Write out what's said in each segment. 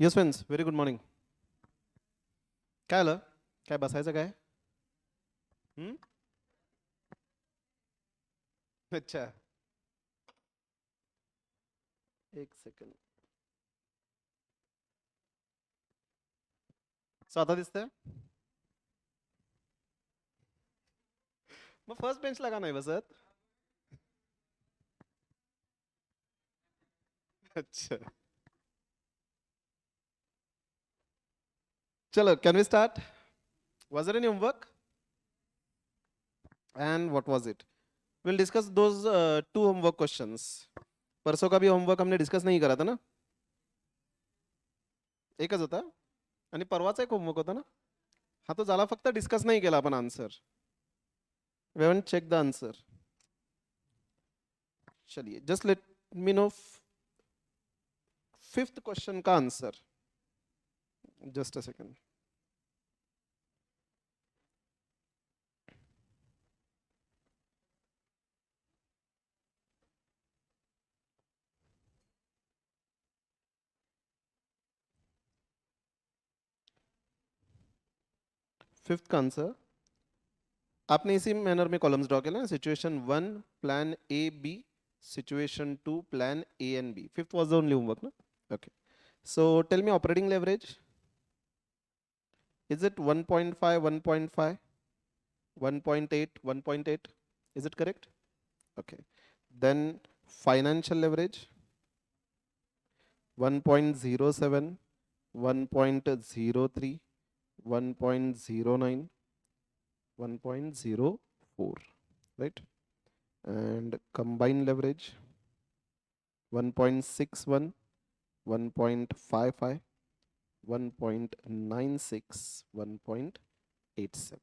Yes friends, very good morning. काय आलं? काय बसायचं काय? हं? अच्छा, एक सेकंड. स्वतः दिसतंय? मग फर्स्ट बेंचला का नाही बसत? अच्छा. चलो, can we start? Was there any homework? And what was it? We'll discuss those two homework questions. परसों का भी होमवर्क हमने डिस्कस नहीं करा था ना? एकच होता आणि परवाचा एक होमवर्क होता ना? हा तो झाला, फक्त डिस्कस नाही केला आपण answer. We haven't checked the answer. चलिए, just let me know fifth question का answer. Just a second. Fifth का आंसर आपने इसी मैनर में कॉलम्स ड्रॉ किया ना. Situation 1 plan A B, situation 2 plan A and B. Fifth was the only homework ना. Okay, so tell me operating leverage. Is it 1.5, 1.5, 1.8, 1.8? Is it correct? Okay. Then financial leverage 1.07, 1.03, 1.09, 1.04, right? And combined leverage 1.61, 1.55, 1.96, 1.87.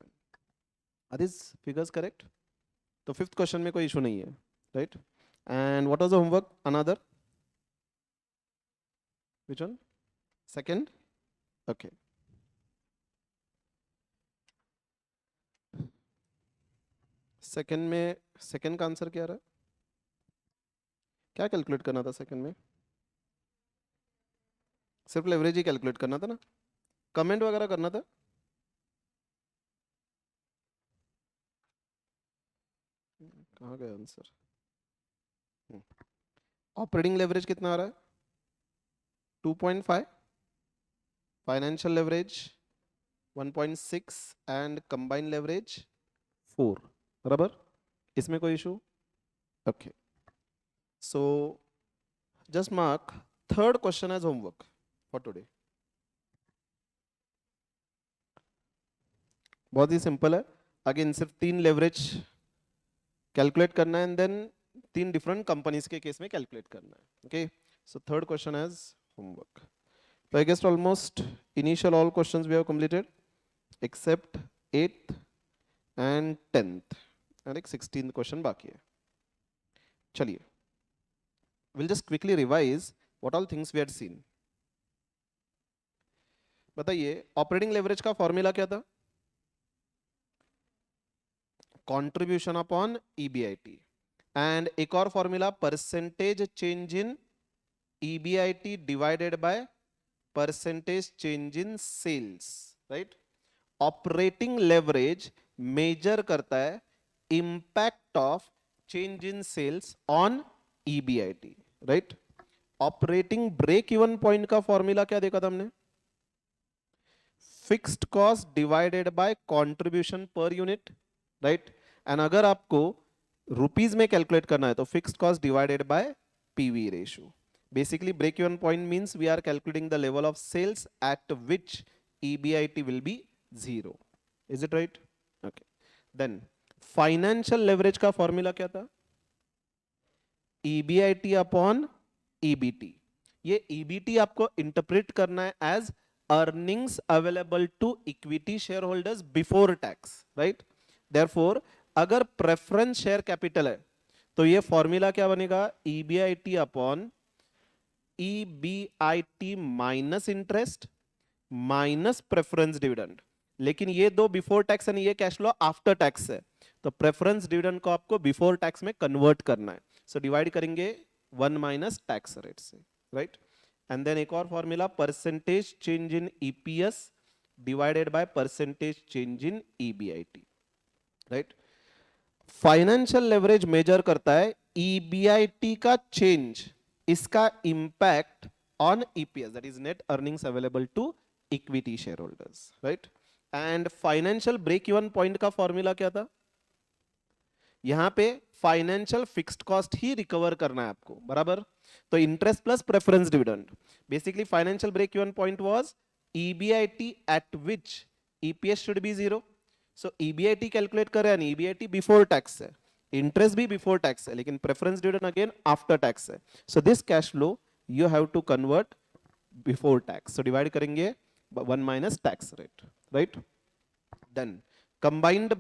Are these figures correct? तो fifth question में कोई issue नहीं है, right? And what was the homework? Another, which one? Second. Okay, second में second का answer क्या रहा? क्या कैलकुलेट करना था सेकंड में? सिर्फ लेवरेज ही कैलकुलेट करना था ना? कमेंट वगैरह करना था? कहाँ गया आंसर? ऑपरेटिंग लेवरेज कितना आ रहा है? 2.5. Financial leverage 1.6 and combined leverage 4. बराबर? इसमें कोई issue? Okay, so just mark third question as homework for today. बहुत ही सिंपल है. अगेन सिर्फ 3 लेवरेज कैलकुलेट करना है एंड देन 3 डिफरेंट कंपनीज के केस में कैलकुलेट करना है. Okay, so third question as homework. So I guess almost initial all questions we have completed except 8th and 10th and एक 16th question बाकी है. चलिए, we'll just quickly revise what all things we had seen. बताइए, operating leverage का formula क्या था? Contribution upon EBIT. And एक और formula percentage change in EBIT divided by percentage change in sales, right? Operating leverage measure करता है impact of change in sales on EBIT, right? Operating break even point का formula क्या देखा था हमने? Fixed cost divided by contribution per unit, right? And अगर आपको rupees में कैलकुलेट करना है तो fixed cost divided by PV ratio. Basically, break-even point means we are calculating the level of sales at which EBIT will be 0. Is it right? Okay. Then, financial leverage का formula क्या था? EBIT upon EBT. ये EBT आपको interpret करना है as earnings available to equity shareholders before tax, right? Therefore, अगर preference share capital है, तो ये formula क्या बनेगा? EBIT upon EBIT minus interest minus preference dividend. लेकिन ये दो बिफोर टैक्स है, ये कैश फ्लो आफ्टर टैक्स है, तो प्रेफरेंस डिविडेंड को आपको बिफोर टैक्स में कन्वर्ट करना है. सो डिवाइड करेंगे 1 माइनस टैक्स रेट से, राइट? एंड देन एक और formula percentage change in EPS divided by percentage change in EBIT, right. Financial leverage measure करता है ईबीआईटी का चेंज, इसका impact on EPS, that is net earnings available to equity share holders, right. And financial break even point का formula क्या था? यहां पे financial fixed cost ही रिकवर करना है आपको, बराबर। तो interest plus preference dividend, basically financial break even point was EBIT at which EPS should be zero. So EBIT calculate कर रहे हैं, ईबीआईटी बिफोर टैक्स है, इंटरेस्ट भी बिफोर टैक्स है, लेकिन preference dividend again after tax है। So this cash flow you have to convert before tax, so divide करेंगे 1 minus tax rate, right. Then combined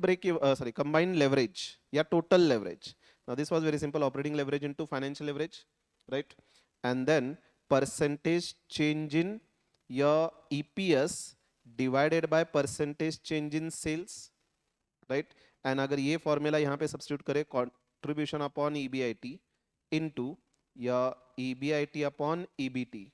combined leverage या total leverage. Now this was very simple, operating leverage into financial leverage, right? And then percentage change in your EPS divided by percentage change in sales, right? And अगर ये formula यहाँ पे substitute करें, contribution upon EBIT into your EBIT upon EBT,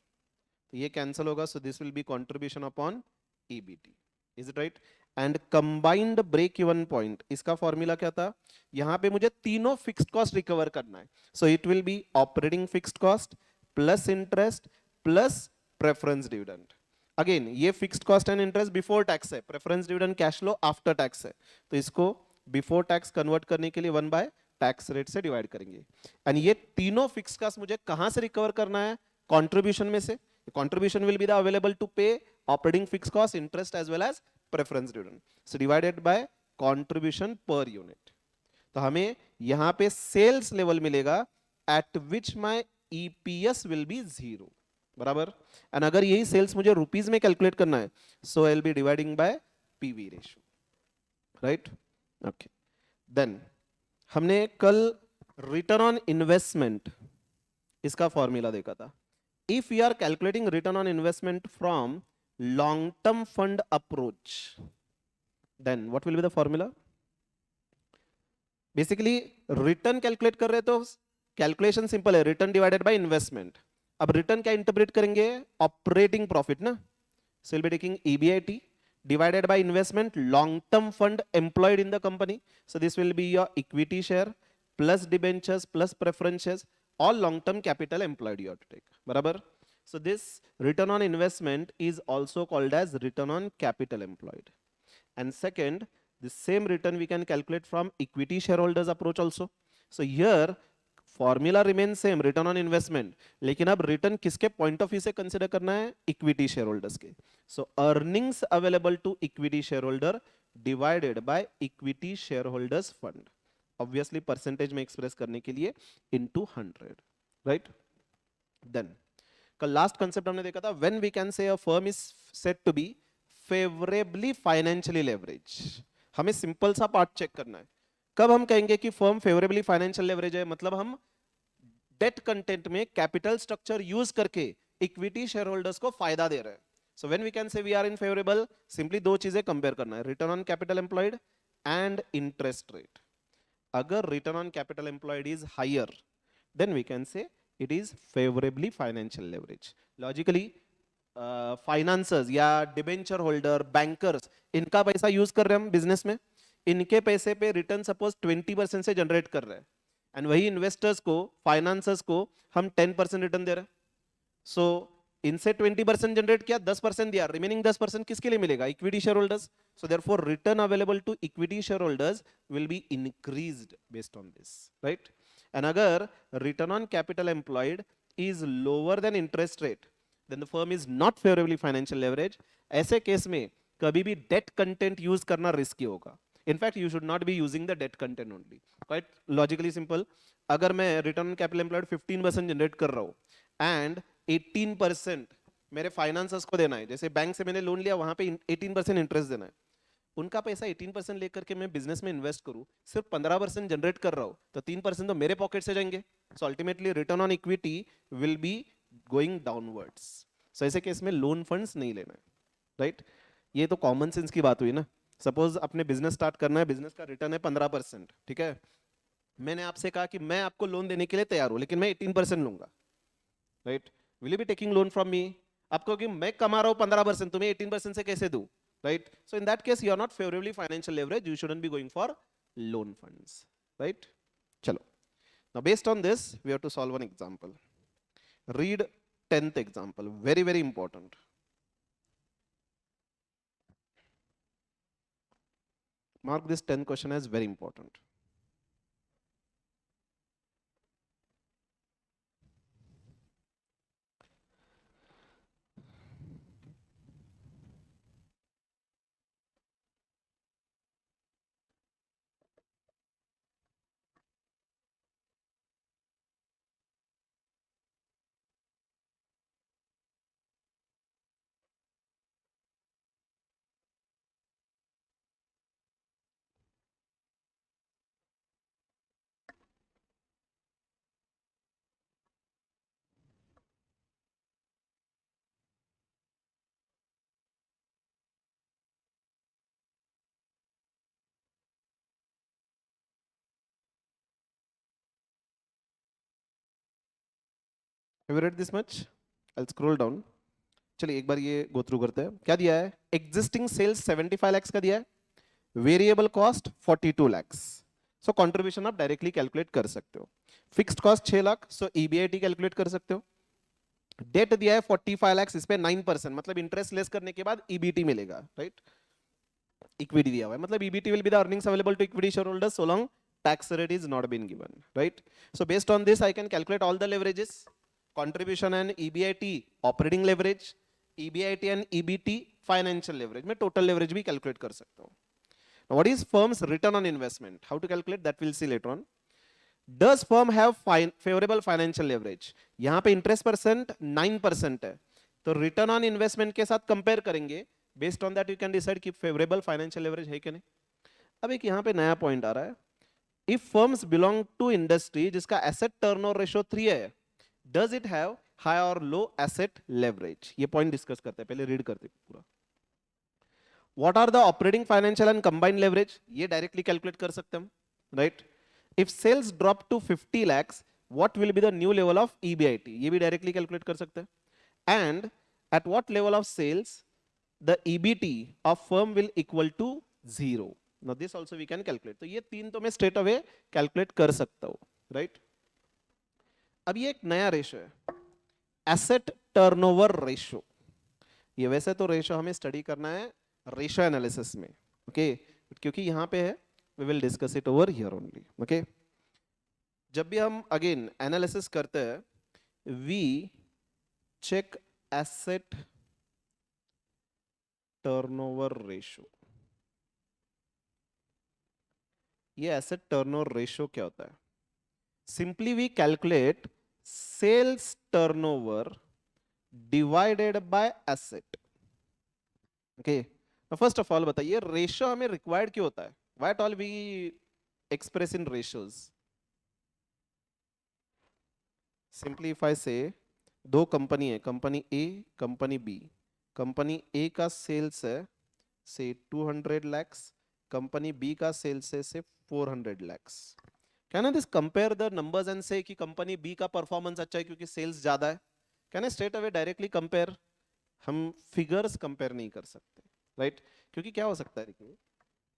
ये cancel होगा, so this will be contribution upon EBT, is it right? And combined break even point, इसका formula क्या था? यहां पे मुझे तीनों फिक्स्ड कॉस्ट रिकवर करना है, so it will be operating fixed cost plus interest plus preference dividend. Again ये fixed cost and interest before tax है, preference dividend cash flow after tax है, तो इसको बिफोर टैक्स कन्वर्ट करने के लिए 1 बाय टैक्स रेट से divide करेंगे। एंड ये तीनों फिक्स्ड कॉस्ट मुझे कहां से रिकवर करना है? कॉन्ट्रीब्यूशन में से। Contribution will be the available to pay operating fixed cost, interest as well as preference dividend, so divided by contribution per unit. तो हमें यहां पे सेल्स लेवल मिलेगा at which my EPS will be zero, बराबर। And अगर यही sales मुझे rupees में कैलकुलेट करना है, so I will be dividing by PV ratio, right. Okay, then हमने कल रिटर्न ऑन इन्वेस्टमेंट इसका फॉर्मूला देखा था। If you are calculating return on investment from long term fund approach, then what will be the formula? Basically return calculate कर रहे तो calculation simple है, return divided by investment. अब return क्या interpret करेंगे? ऑपरेटिंग प्रॉफिट ना, so will be taking EBIT divided by investment long term fund employed in the company, so this will be your equity share plus debentures plus preferences, all long term capital employed you have to take, barabar. So this return on investment is also called as return on capital employed. And second, the same return we can calculate from equity shareholders approach also. So here formula remains same, return on investment, लेकिन अब return किसके point of view से consider करना है? Equity shareholders के. So earnings available to equity shareholder divided by equity shareholders fund. Obviously percentage में express करने के लिए into 100, right? Then कल लास्ट कंसेप्ट हमने देखा था, when we can say a firm is said to be favourably financially leverage. हमें simple सा पार्ट चेक करना है, कब हम कहेंगे कि फर्म फेवरेबली फाइनेंशियल लेवरेज है? मतलब हम डेट कंटेंट में कैपिटल स्ट्रक्चर यूज करके इक्विटी शेयर होल्डर्स को फायदा दे रहे हैं। So when we can say we are in favourable, simply दो चीजें कंपेयर करना है, return on capital employed and interest rate. अगर return on capital employed is higher, then we can say it is favorably financial leverage. Logically financers या debenture holder, bankers, इनका पैसा use कर रहे हैं हम बिजनेस में, इनके पैसे पे रिटर्न सपोज 20% से जनरेट कर रहे हैं, एंड वही इन्वेस्टर्स को, फाइनेंसर्स को हम 10% रिटर्न दे रहे हैं। सो इनसे 20% जनरेट किया, 10% दिया, रिमेनिंग 10% किसके लिए मिलेगा? Equity share holders. So therefore return available to equity share holders will be increased based on this, right. And अगर return on capital employed is lower than interest rate, then the firm is not favorably financial leverage. ऐसे case में कभी भी debt content use करना risky होगा. In fact, you should not be using the debt content only. Quite logically simple. अगर मैं return on capital employed 15% generate कर रहा हूँ and 18% मेरे फाइनेंसर्स को देना है, जैसे बैंक से मैंने लोन लिया, वहां पे 18% इंटरेस्ट देना है, उनका पैसा 18% लेकर के मैं बिजनेस में इन्वेस्ट करूं, सिर्फ 15% जनरेट कर रहा हूं, तो 3% तो मेरे पॉकेट से जाएंगे। So ultimately return on equity will be going downwards. So ऐसे केस में लोन फंड्स नहीं लेना है, राइट। ये तो कॉमन सेंस की बात हुई ना। सपोज अपने बिजनेस स्टार्ट करना है, बिजनेस का रिटर्न है 15%, ठीक है, मैंने आपसे कहा कि मैं आपको लोन देने के लिए तैयार हूं, लेकिन मैं 18% लूंगा, right. Will you be taking loan from me? आपको कि मैं कमा रहा हूं 15%, तुम्हें 18% से कैसे दूं? Right? So in that case you are not favourably financial leverage, you shouldn't be going for loan funds. Right? चलो, now based on this we have to solve one example. Read 10th example, very very important. Mark this 10th question as very important. Have you read this much? I'll scroll down. चलिए एक बार ये go through करते हैं. क्या दिया है? Existing cells 75 lakhs का दिया है, वेरिएबल कॉस्ट 42 lakhs. सो कंट्रीब्यूशन आप डायरेक्टली कैलकुलेट कर सकते हो. फिक्स्ड कॉस्ट 6 लाख, सो ईबीआईटी कैलकुलेट कर सकते हो. डेट दिया है 45 lakhs, इस पे 9%, मतलब इंटरेस्ट लेस करने के बाद ईबीटी मिलेगा. राइट? इक्विटी दिया हुआ है, मतलब EBT will be the earnings available to equity share holders so long tax rate is not been given. Right? So based on this I can calculate all the leverages: contribution and EBIT operating leverage, EBIT and EBT financial leverage. मैं total leverage भी calculate कर सकता हूँ. Now what is firm's return on investment? How to calculate that we'll see later on. Does firm have favorable financial leverage? यहाँ पे interest percent 9% है, तो return on investment के साथ compare करेंगे. Based on that you can decide कि favorable financial leverage है कि नहीं. अब एक यहाँ पे नया point आ रहा है. If firms belong to industry जिसका asset turnover ratio 3 है, does it have high or low asset leverage? ये point discuss करते हैं, पहले read करते हैं पूरा. What are the operating, financial and combined leverage? ये directly calculate कर सकते हैं हम, right? If sales drop to 50 lakhs, what will be the new level of EBIT? ये भी directly calculate कर सकते हैं. And at what level of sales the EBT of firm will equal to 0? Now this also we can calculate. तो ये तीन तो मैं straight away calculate कर सकता हूँ, right? अब ये एक नया रेशो है, एसेट टर्नओवर रेशो. ये वैसे तो रेशो हमें स्टडी करना है रेशो एनालिसिस में, ओके, क्योंकि यहाँ पे है, we will discuss it over here only. Okay, जब भी हम अगेन एनालिसिस करते हैं, we check asset turnover ratio. ये एसेट टर्नओवर रेशो क्या होता है? Simply we calculate sales turnover divided by asset. Okay, first of all बताइए रेशो हमें रिक्वायर्ड क्यों होता है? What all we express in ratios? Simply if I say दो कंपनी है, company A, company B. Company A का sales है से 200 lakhs, कंपनी बी का सेल्स है से 400 lakhs. Can I this compare the numbers and से कि कंपनी बी का परफॉर्मेंस अच्छा है क्योंकि सेल्स ज्यादा है? Can I straight away directly compare? हम फिगर्स कंपेयर नहीं कर सकते, राइट? क्योंकि क्या हो सकता है, देखिए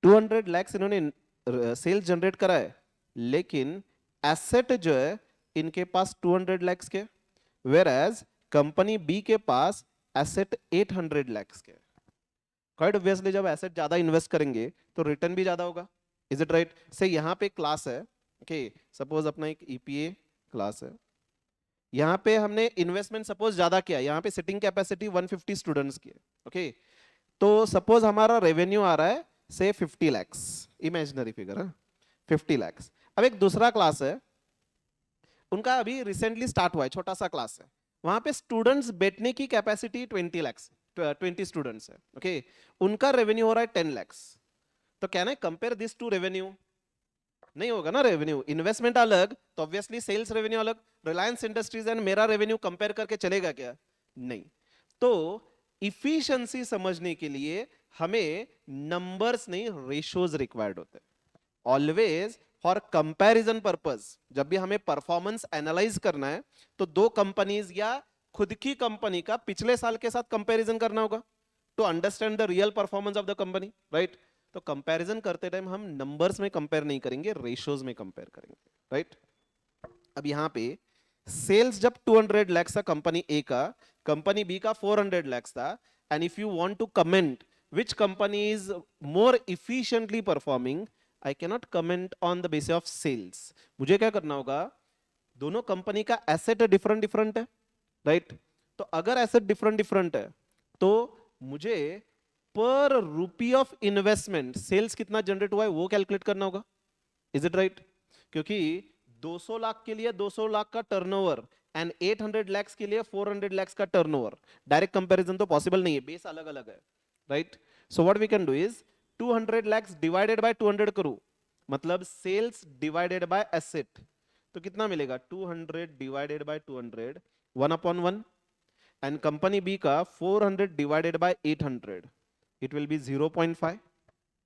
200 lakhs इन्होंने सेल्स जनरेट करा है, लेकिन एसेट जो है इनके पास 200 lakhs के, वेयर एज कंपनी बी के पास एसेट 800 lakhs के. क्वाइट ऑब्वियसली जब एसेट ज्यादा इन्वेस्ट करेंगे तो रिटर्न भी ज्यादा होगा. Is it right? से यहाँ पे क्लास है, ओके, सपोज अपना एक ईपीए क्लास है, यहाँ पे हमने इन्वेस्टमेंट सपोज ज्यादा किया, यहाँ पे सिटिंग कैपेसिटी 150 स्टूडेंट्स की है, ओके, तो सपोज हमारा रेवेन्यू आ रहा है से 50 lakhs, इमेजिनरी फिगर है 50 lakhs. अब एक दूसरा क्लास है, उनका अभी रिसेंटली स्टार्ट हुआ है, छोटा सा क्लास है, वहां पे स्टूडेंट्स बैठने की कैपेसिटी 20 lakhs, 20 स्टूडेंट्स है, ओके, उनका रेवेन्यू हो रहा है 10 lakhs. तो can I compare this to revenue? नहीं होगा ना. रेवेन्यू इन्वेस्टमेंट अलग, तो ऑब्वियसली सेल्स रेवेन्यू अलग. रिलायंस इंडस्ट्रीज एंड मेरा रेवेन्यू कंपेयर करके चलेगा क्या? नहीं. तो इफिशिएंसी समझने के लिए हमें नंबर्स नहीं, रेशियोज रिक्वायर्ड होते हैं. ऑलवेज फॉर कंपैरिजन पर्पस, जब भी हमें परफॉर्मेंस एनालाइज करना है, तो दो कंपनीज या खुद की कंपनी का पिछले साल के साथ कंपैरिजन करना होगा to understand the real performance of the company, right? तो कंपैरिजन करते टाइम हम नंबर्स में कंपेयर नहीं करेंगे, रेशियोज में कंपेयर करेंगे, राइट? अब यहां पे सेल्स जब 200 लाख था कंपनी ए का, कंपनी बी का 400 लाख था, and if you want to comment which company is more efficiently performing, I cannot comment on the basis of sales. मुझे क्या करना होगा, दोनों कंपनी का एसेट डिफरेंट डिफरेंट है, राइट? तो अगर एसेट डिफरेंट डिफरेंट है तो मुझे पर रुपी ऑफ इन्वेस्टमेंट सेल्स कितना जनरेट हुआ है वो कैलकुलेट करना होगा, इज इट राइट? क्योंकि 200 लाख के लिए 200 लाख का टर्नओवर एंड 800 लाख के लिए 400 लाख का टर्नओवर, डायरेक्ट कंपैरिजन तो पॉसिबल नहीं है, बेस अलग अलग है, right? So what we can do is 200 lakh divided by 200 करूं, मतलब सेल्स डिवाइडेड बाय एसेट, तो कितना मिलेगा 200 divided by 200, 1/1, and company B का 400 divided by 800, it will be 0.5,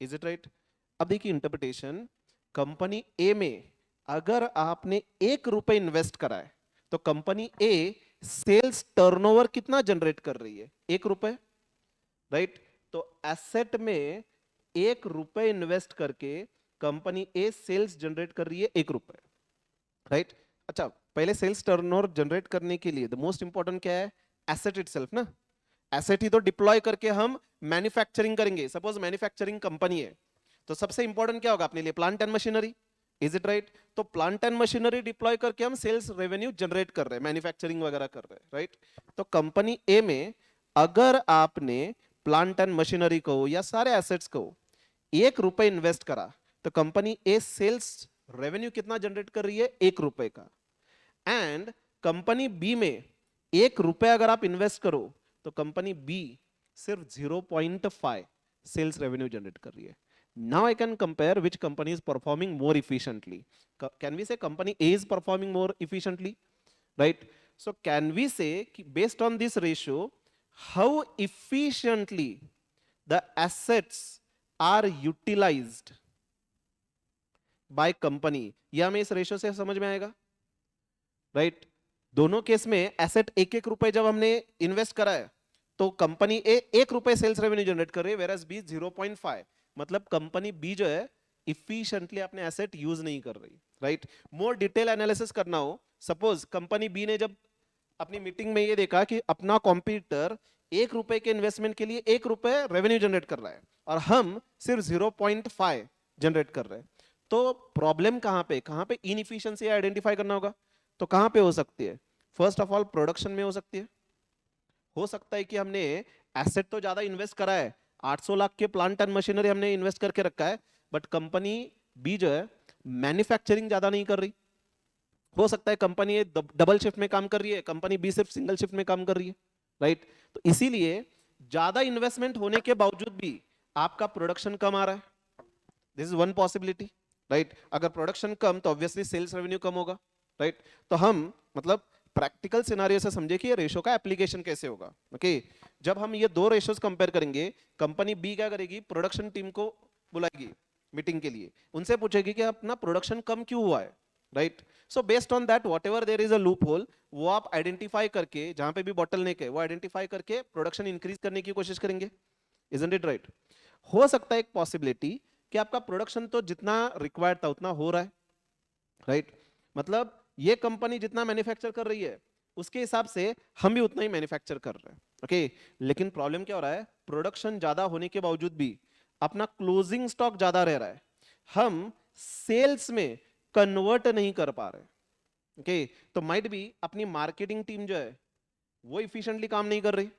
is it right? अब देखिए इंटरप्रिटेशन, कंपनी ए में अगर आपने 1 रुपए इन्वेस्ट करा है तो कंपनी ए सेल्स टर्नओवर कितना जनरेट कर रही है, 1 रुपए, राइट? तो एसेट में 1 रुपए इन्वेस्ट करके कंपनी ए सेल्स जनरेट कर रही है 1 रुपए, राइट? अच्छा, पहले सेल्स टर्नओवर जनरेट करने के लिए द मोस्ट इंपॉर्टेंट क्या है, एसेट इटसेल्फ ना। एसेट ही तो डिप्लॉय करके हम मैन्युफैक्चरिंग करेंगे। सपोज मैन्युफैक्चरिंग कंपनी है तो सबसे इंपॉर्टेंट क्या होगा अपने लिए, plant and machinery, is it right? तो प्लांट एंड मशीनरी डिप्लॉय करके हम सेल्स रेवेन्यू जनरेट कर रहे हैं, मैन्युफैक्चरिंग वगैरह कर रहे हैं, राइट? तो कंपनी ए में अगर आपने प्लांट एंड मशीनरी को या सारे एसेट्स को 1 रुपए इन्वेस्ट करा तो कंपनी ए सेल्स रेवेन्यू कितना जनरेट कर रही है, 1 रुपए का। एंड कंपनी बी में 1 रुपए अगर आप इन्वेस्ट करो तो कंपनी बी सिर्फ 0.5 सेल्स रेवेन्यू जनरेट कर रही है। Now I can compare which company is performing more efficiently. Can we say company A is performing more efficiently, right? So can we say based on this ratio how efficiently the assets are utilized by company? यह हमें इस ratio से समझ में आएगा, right? दोनों case में asset 1-1 रुपए जब हमने इन्वेस्ट करा है तो कंपनी ए 1 रुपए सेल्स रेवेन्यू जनरेट कर रही है, वेरएस बी 0.5, मतलब कंपनी बी जो है इफिशिएंटली अपने एसेट यूज नहीं कर रही, राइट? मोर डिटेल एनालिसिस करना हो, सपोज कंपनी बी ने जब अपनी मीटिंग में ये देखा कि अपना कॉम्पिटिटर 1 रुपए के इन्वेस्टमेंट के लिए 1 रुपए रेवेन्यू जनरेट कर रहा है और हम सिर्फ 0.5 जनरेट कर रहे हैं, तो प्रॉब्लम कहां पे इनएफिशिएंसी आइडेंटिफाई करना होगा। तो कहां पे हो सकती है? फर्स्ट ऑफ ऑल प्रोडक्शन में हो सकती है। हो सकता है कि हमने एसेट तो ज्यादा इन्वेस्ट करा है, 800 लाख के प्लांट एंड मशीनरी हमने इन्वेस्ट करके रखा है, बट कंपनी बी जो है मैन्युफैक्चरिंग ज्यादा नहीं कर रही। हो सकता है कंपनी ए डबल शिफ्ट में काम कर रही है, कंपनी बी सिर्फ सिंगल शिफ्ट में काम कर रही है, राइट? तो इसीलिए ज्यादा इन्वेस्टमेंट होने के बावजूद भी आपका प्रोडक्शन कम आ रहा है, this is one possibility, right? अगर प्रोडक्शन कम तो ऑब्वियसली सेल्स रेवेन्यू कम होगा, राइट? तो हम मतलब प्रैक्टिकल सिनारियो से समझे कि ये रेशो का एप्लीकेशन कैसे होगा, ओके? जब हम ये दो रेशोज कंपेयर करेंगे, कंपनी बी क्या करेगी, प्रोडक्शन टीम को बुलाएगी मीटिंग के लिए, उनसे पूछेगी कि अपना प्रोडक्शन कम क्यों हुआ है, right? So based on that whatever there is a loophole, वो आप आइडेंटिफाई करके, जहां पे भी बॉटलनेक है वो आइडेंटिफाई करके प्रोडक्शन इंक्रीज करने की कोशिश करेंगे, इजंट इट राइट? हो सकता है एक पॉसिबिलिटी कि आपका प्रोडक्शन तो जितना रिक्वायर्ड था उतना हो रहा है, राइट? मतलब ये कंपनी जितना मैन्युफैक्चर कर रही है उसके हिसाब से हम भी उतना ही मैन्युफैक्चर कर रहे हैं, ओके? लेकिन प्रॉब्लम क्या हो रहा है, प्रोडक्शन ज्यादा होने के बावजूद भी अपना क्लोजिंग स्टॉक ज्यादा रह रहा है, हम सेल्स में कन्वर्ट नहीं कर पा रहे, ओके? तो माइट बी अपनी मार्केटिंग टीम जो है वो इफिशिएंटली काम नहीं कर रही,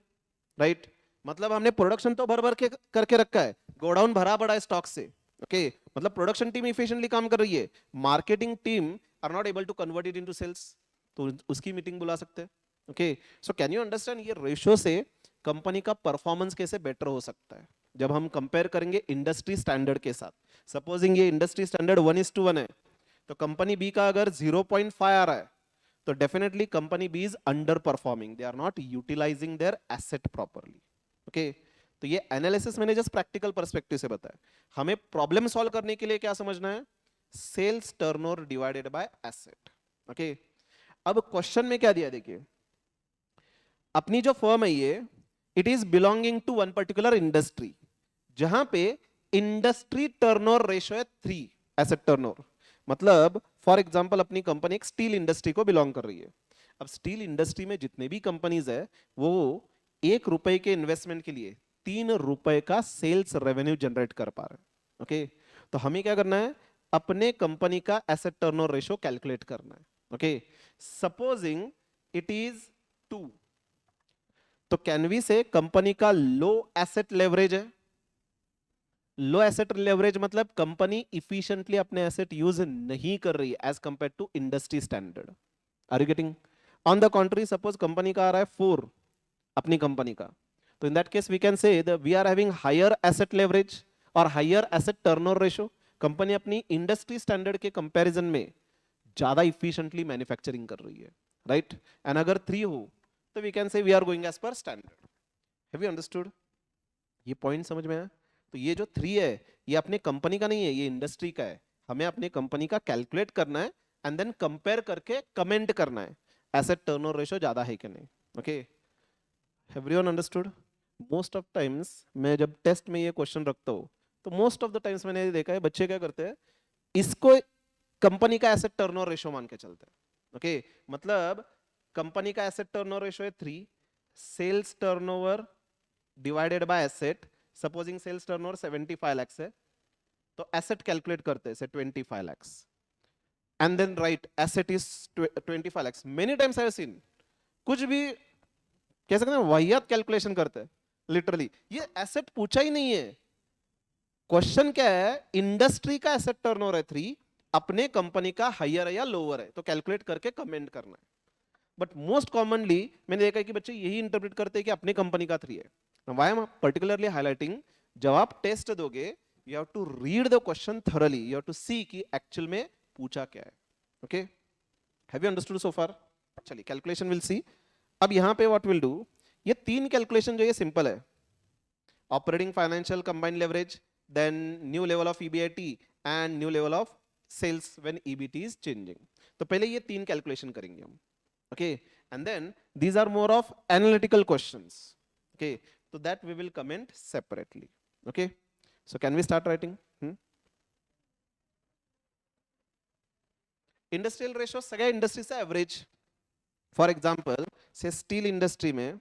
राइट? मतलब हमने प्रोडक्शन तो भर भर के करके रखा है, गोडाउन भरा पड़ा है स्टॉक से, ओके? मतलब प्रोडक्शन टीम इफिशिएंटली काम कर रही है, marketing team are not able to convert it into sales, तो उसकी मीटिंग बुला सकते हैं, okay? So can you understand ये रेशियो से कंपनी का परफॉर्मेंस कैसे बेटर हो सकता है जब हम कंपेयर करेंगे इंडस्ट्री स्टैंडर्ड के साथ। सपोजिंग ये इंडस्ट्री स्टैंडर्ड 1:1 है तो कंपनी बी का अगर 0.5 आ रहा है तो definitely company B is under performing, they are not utilising their asset properly, okay? तो ये एनालिसिस मैंने जस्ट प्रैक्टिकल पर्सपेक्टिव से बताया। हमें प्रॉब्लम सॉल्व करने के लिए क्या समझना है, sales turnover divided by asset, okay? अब क्वेश्चन में क्या दिया देखिए, अपनी जो फर्म है ये, it is belonging to one particular industry, जहां पे इंडस्ट्री टर्नओवर रेशो है 3 एसेट टर्नओवर। मतलब फॉर एग्जांपल अपनी कंपनी एक स्टील इंडस्ट्री को बिलोंग कर रही है। अब स्टील इंडस्ट्री में जितने भी कंपनीज है वो 1 रुपए के इन्वेस्टमेंट के लिए 3 रुपए का सेल्स रेवेन्यू जनरेट कर पा रहे हैं। ओके, तो हमें क्या करना है, अपने कंपनी का एसेट टर्नओवर रेशो कैलकुलेट करना है। ओके, सपोजिंग इट इज 2, तो कैन वी से कंपनी का लो एसेट लेवरेज है। लो एसेट लेवरेज मतलब कंपनी इफिशिएंटली अपने एसेट यूज नहीं कर रही है as compare to industry standard. Are you getting? On the contrary suppose company का आ रहा है 4 अपनी कंपनी का, तो in that case we can say we are having higher asset leverage और higher asset turnover ratio. Company अपनी industry standard के कंपैरिजन में ज्यादा इफिशिएंटली मैन्युफैक्चरिंग कर रही है, राइट? एंड अगर 3 हो तो we can say we are going as per standard. Have you understood? ये पॉइंट समझ में आया? तो ये जो 3 है ये अपने कंपनी का नहीं है, ये इंडस्ट्री का है। हमें अपने कंपनी का कैलकुलेट करना है एंड देन कंपेयर करके कमेंट करना है एसेट टर्नओवर रेशो ज्यादा है कि नहीं। Okay, everyone understood? Most of times मैं जब टेस्ट में ये क्वेश्चन रखता हूँ तो मोस्ट ऑफ द टाइम्स मैंने ये देखा है बच्चे क्या करते हैं, इसको कंपनी का एसेट टर्नओवर रेशो मान के चलते हैं। ओके, मतलब कंपनी का एसेट टर्नओवर रेशो है 3, sales turnover divided by asset. Supposing sales turnover 75 lakhs है, तो एसेट कैलकुलेट करते हैं से 25 lakhs and then right asset is 25 lakhs। Many times I have seen कुछ भी कह सकते हैं वाहियात कैलकुलेशन करते हैं लिटरली। ये एसेट पूछा ही नहीं है, क्वेश्चन क्या है, इंडस्ट्री का एसेट टर्नओवर है 3, अपने कंपनी का हायर है या लोअर है, तो कैलकुलेट करके कमेंट करना है। बट मोस्ट कॉमनली मैंने देखा है कि बच्चे यही इंटरप्रेट करते हैं कि अपनी कंपनी का 3 है। Now, why am I particularly highlighting? जब आप टेस्ट दोगे you have to read the question thoroughly, you have to see कि एक्चुअल में पूछा क्या है। Okay, have you understood so far? चलिए कैलकुलेशन विल सी। अब यहां पे व्हाट विल डू, ये 3 कैलकुलेशन जो ये सिंपल है, operating financial combined leverage, then new level of EBIT and new level of sales when EBT is changing. तो पहले ये 3 कैलकुलेशन करेंगे हम। Okay, and then these are more of analytical questions. Okay, so that we will comment separately. Okay, so can we start writing? Industrial ratio सगळ्या industry से average. For example say steel industry में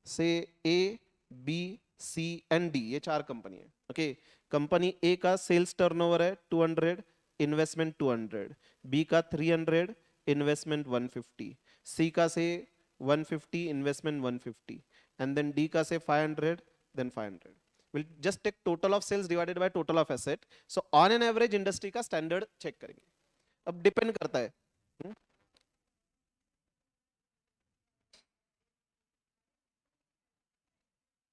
से A B C and D ये 4 company है। Okay, company A का sales turnover है 200, investment 200, B का 300, investment 150, सी का से 150, इन्वेस्टमेंट 150, and then D का से 500, then 500. We'll just take total of sales divided by total of asset. So on an average industry का standard check करेंगे। अब depend करता है,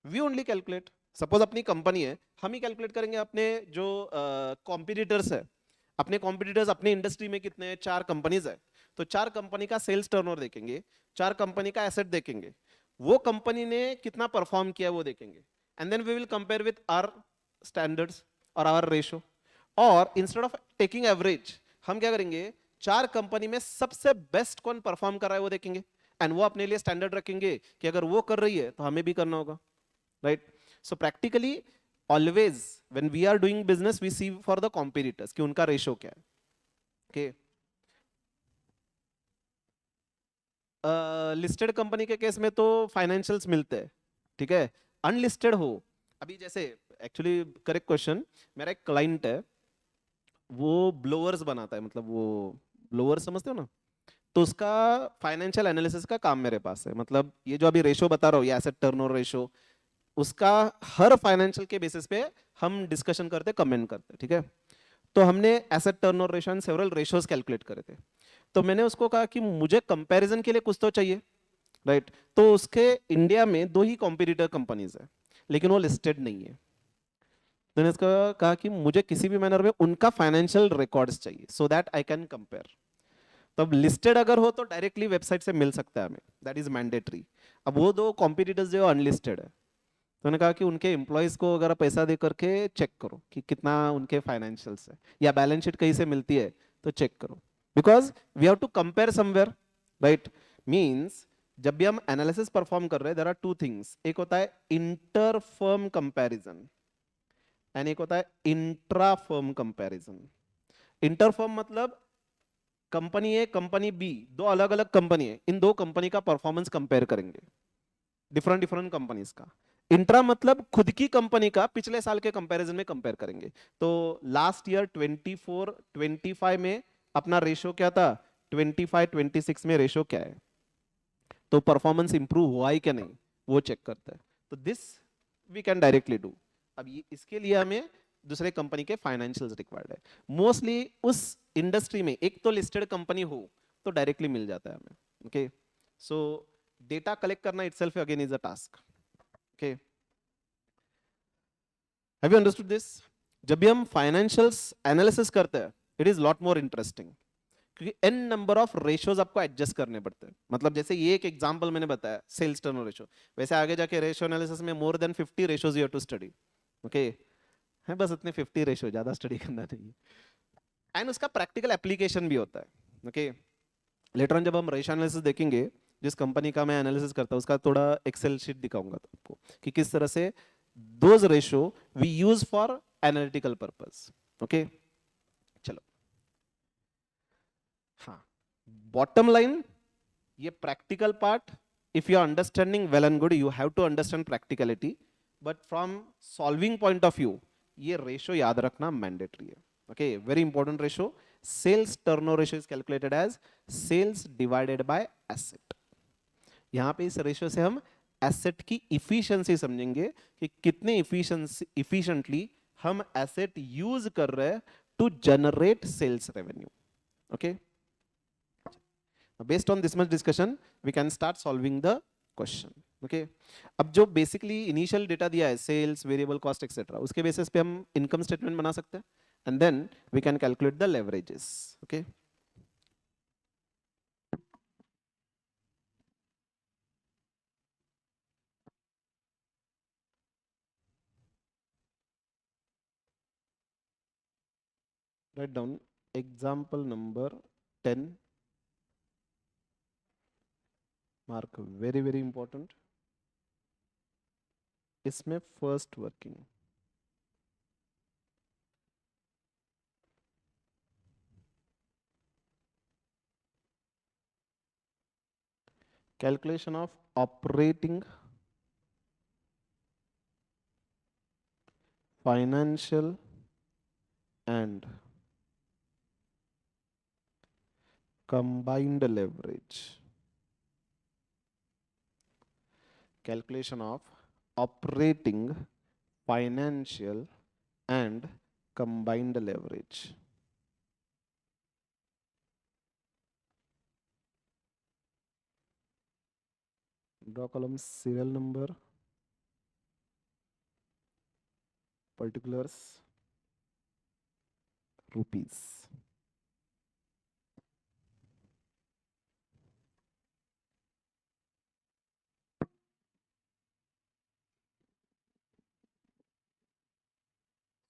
we only calculate, suppose अपनी कंपनी है, हम ही कैलकुलेट करेंगे अपने जो कॉम्पिटिटर्स है, अपने कॉम्पिटिटर्स अपने इंडस्ट्री में कितने हैं, 4 कंपनीज है, तो 4 कंपनी का सेल्स टर्नओवर देखेंगे, 4 कंपनी का एसेट देखेंगे, वो कंपनी ने कितना परफॉर्म किया वो देखेंगे, and then we will compare with our standards और आवर रेशो। और इंस्टेड ऑफ टेकिंग एवरेज हम क्या करेंगे, 4 कंपनी में सबसे बेस्ट कौन परफॉर्म कर रहा है वो देखेंगे, एंड वो अपने लिए स्टैंडर्ड रखेंगे कि अगर वो कर रही है तो हमें भी करना होगा, right? So practically always when we are doing business we see for the competitors कि उनका रेशो क्या है। ओके, लिस्टेड कंपनी के केस में तो फाइनेंशियल्स मिलते हैं, ठीक है। अनलिस्टेड हो, अभी जैसे एक्चुअली करेक्ट क्वेश्चन, मेरा एक क्लाइंट है वो ब्लोअर्स बनाता है, मतलब वो ब्लोअर समझते हो ना, तो उसका फाइनेंशियल एनालिसिस का काम मेरे पास है। मतलब ये जो अभी रेशो बता रहा हूँ, ये एसेट टर्नओवर रेशो, उसका हर फाइनेंशियल के बेसिस पे हम डिस्कशन करते, कमेंट करते, ठीक है। तो हमने asset turnover ratio and several ratios calculate करे थे, तो मैंने उसको कहा कि मुझे कंपैरिजन के लिए कुछ तो चाहिए, राइट? तो उसके इंडिया में 2 ही कॉम्पिटिटर कंपनीज है, लेकिन वो लिस्टेड नहीं है। मैंने उसका कहा कि मुझे किसी भी मैनर में उनका फाइनेंशियल रिकॉर्ड्स चाहिए so that I can compare. तब लिस्टेड अगर हो तो डायरेक्टली वेबसाइट से मिल सकता है हमें, दैट इज मैंडेटरी। अब वो 2 कॉम्पिटिटर्स जो अनलिस्टेड है, तो मैंने कहा कि उनके एम्प्लॉयज को अगर पैसा दे करके चेक करो कि कितना उनके फाइनेंशियल्स है, या बैलेंस शीट कहीं से मिलती है तो चेक करो, because we have to compare somewhere, right? Means जब भी हम एनालिसिस परफॉर्म कर रहे हैं, देयर आर टू थिंग्स, एक होता है इंटर फर्म कंपैरिजन एंड एक होता है intra firm comparison. Inter firm मतलब कंपनी ए कंपनी बी, दो अलग अलग कंपनी है, इन दो कंपनी का परफॉर्मेंस कंपेयर करेंगे, डिफरेंट डिफरेंट कंपनीज का। इंट्रा मतलब खुद की कंपनी का पिछले साल के कंपैरिजन में कंपेयर करेंगे। तो लास्ट ईयर 24 25 में अपना रेशो क्या था, 25 26 में रेशो क्या है, तो परफॉर्मेंस इंप्रूव हुआ है क्या नहीं, वो चेक करता है। तो this we can directly do. अब ये इसके लिए हमें दूसरे कंपनी के फाइनेंशियल्स रिक्वायर्ड है। मोस्टली उस इंडस्ट्री में एक तो लिस्टेड कंपनी हो तो डायरेक्टली मिल जाता है हमें। ओके, सो डेटा कलेक्ट करना itself again is a task. Okay, have you understood this? जब भी हम फाइनेंशियल्स एनालिसिस करते हैं, it is lot more interesting, क्योंकि एन नंबर ऑफ रेशोज आपको एडजस्ट करने पड़ते हैं। मतलब जैसे ये एक एग्जांपल मैंने बताया सेल्स टर्नओवर रेशो, वैसे आगे जाके रेशो एनालिसिस में more than 50 ratios you have to study. Okay, है बस इतने 50 रेशो, ज्यादा स्टडी करना नहीं है। एंड उसका प्रैक्टिकल एप्लीकेशन भी होता है। ओके, लेटर ऑन जब हम रेशो एनालिसिस देखेंगे, जिस कंपनी का मैं एनालिसिस करता हूँ उसका थोड़ा एक्सेल शीट दिखाऊंगा तो आपको कि किस तरह से those ratio we use for analytical purpose. Okay, चलो। हाँ, बॉटम लाइन, ये practical part, if you are understanding well and good, you have to understand practicality, but from solving point of view ये रेशो याद रखना mandatory है। Okay, very important ratio. Sales turnover ratio is calculated as sales divided by asset. यहां पे इस ratio से हम asset की इफिशिएंसी समझेंगे कि कितने इफिशिएंटली हम एसेट यूज कर रहे हैं to generate sales revenue. Okay, based on this much discussion we can start solving the question. Okay, अब जो बेसिकली इनिशियल डेटा दिया है सेल्स वेरिएबल कॉस्ट एक्सेट्रा, उसके बेसिस पे हम इनकम स्टेटमेंट बना सकते हैं and then we can calculate the leverages. Okay, write down example number 10, mark very very important. इसमें first working, calculation of operating financial and combined leverage, calculation of operating financial and combined leverage. Draw column serial number, particulars, rupees.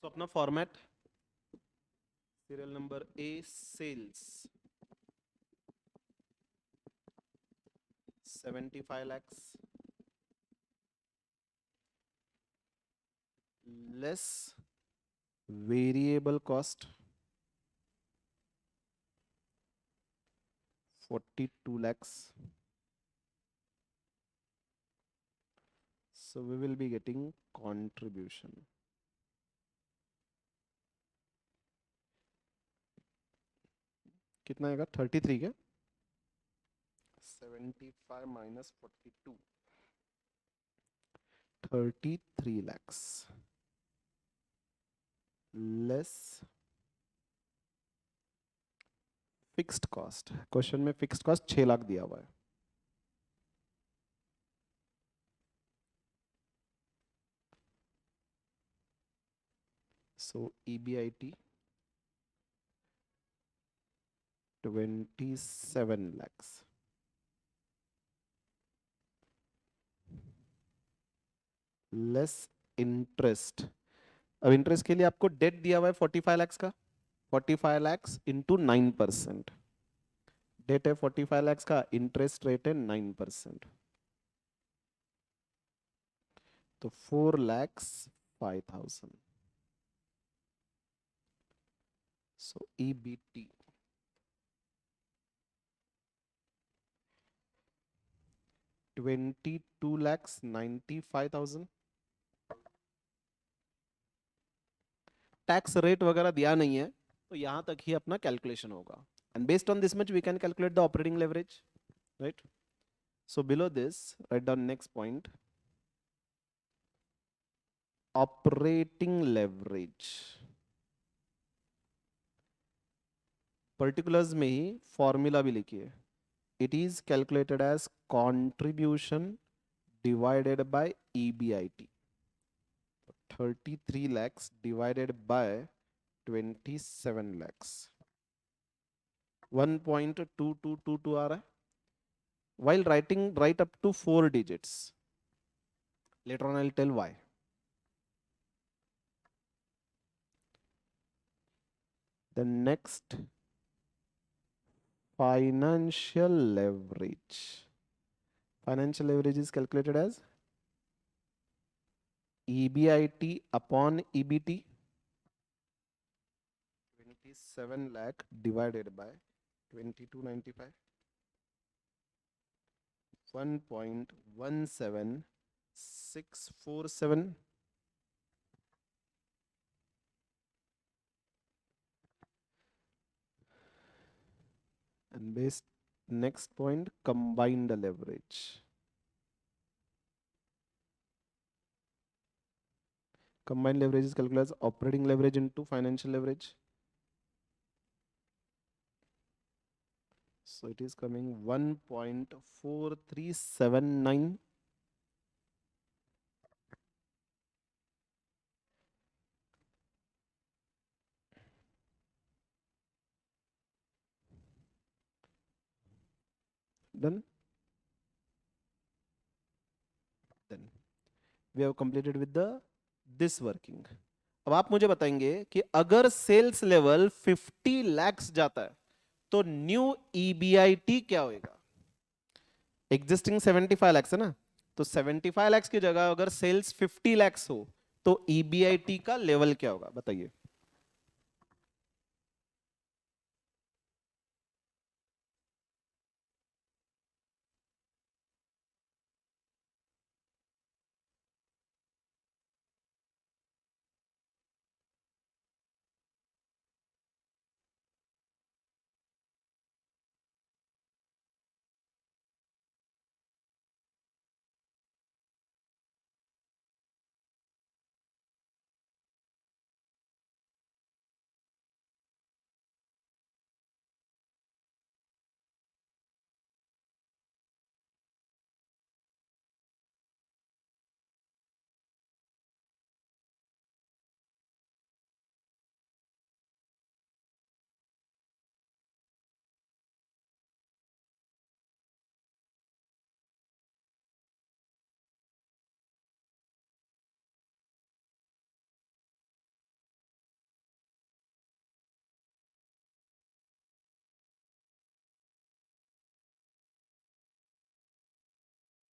So अपना format, serial number A sales 75 lakhs less variable cost 42 lakhs. So we will be getting contribution. कितना आएगा 33 क्या, 75 minus 42, 33 lakhs less fixed cost. Question में fixed cost 6 lakh दिया हुआ है। सो EBIT 27 lakhs less interest. अब interest के लिए आपको डेट दिया हुआ है 45 lakhs का, 45 lakhs इंटू 9%, डेट है 45 lakhs का, इंटरेस्ट रेट है 9%, तो 4,05,000. सो EBT 22,95,000. टैक्स रेट वगैरह दिया नहीं है, तो यहां तक ही अपना कैलकुलेशन होगा. And based on this much we can calculate the operating leverage, right. So below this write down next point, operating leverage. Particulars में ही फॉर्मूला भी लिखिए. It is calculated as contribution divided by EBIT. 33 lakhs divided by 27 lakhs, 1.2222 आ रहा है. While writing, write up to 4 digits. Later on I'll tell why. The next, financial leverage. Financial leverage is calculated as EBIT upon EBT. 27 lakh divided by 2295. 1.17647. And based next point, combined leverage. Combined leverage is calculated as operating leverage into financial leverage. So it is coming 1.4379. Done. Then we have completed with the this working. अब आप मुझे बताएंगे कि अगर sales level 50 lakhs जाता है तो new EBIT क्या होगा. एग्जिस्टिंग 75 lakhs है ना, तो 75 lakhs की जगह अगर सेल्स 50 lakhs हो तो EBIT का लेवल क्या होगा बताइए.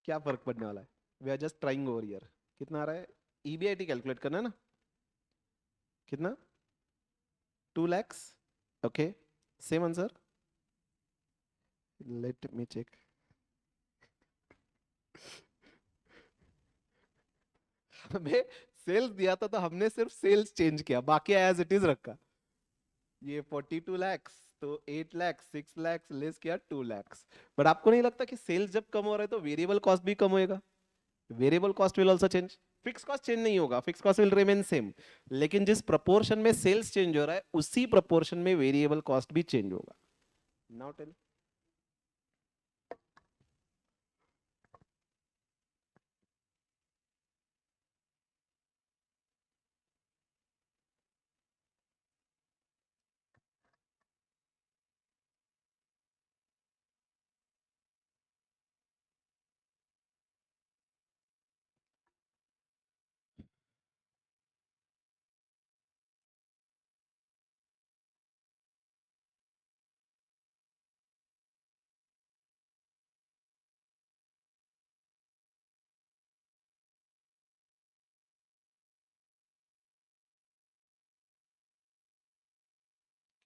क्या फर्क पड़ने वाला है. We are just trying over here. कितना आ रहा है. EBIT कैलकुलेट करना है ना. कितना. 2 lakhs. Okay. Same answer. Let me check. हमें सेल्स दिया था तो हमने सिर्फ सेल्स चेंज किया, बाकी एज इट इज रखा. ये 42 lakhs, तो 8 lakhs 6 lakhs लेस किया 2 lakhs. बट आपको नहीं लगता कि सेल्स जब कम हो रहा है तो वेरिएबल कॉस्ट भी कम होएगा. Variable cost will also change. Fix cost change नहीं होगा, fix cost will remain same. लेकिन जिस प्रपोर्शन में सेल्स चेंज हो रहा है उसी प्रपोर्शन में वेरिएबल कॉस्ट भी चेंज होगा. Now tell.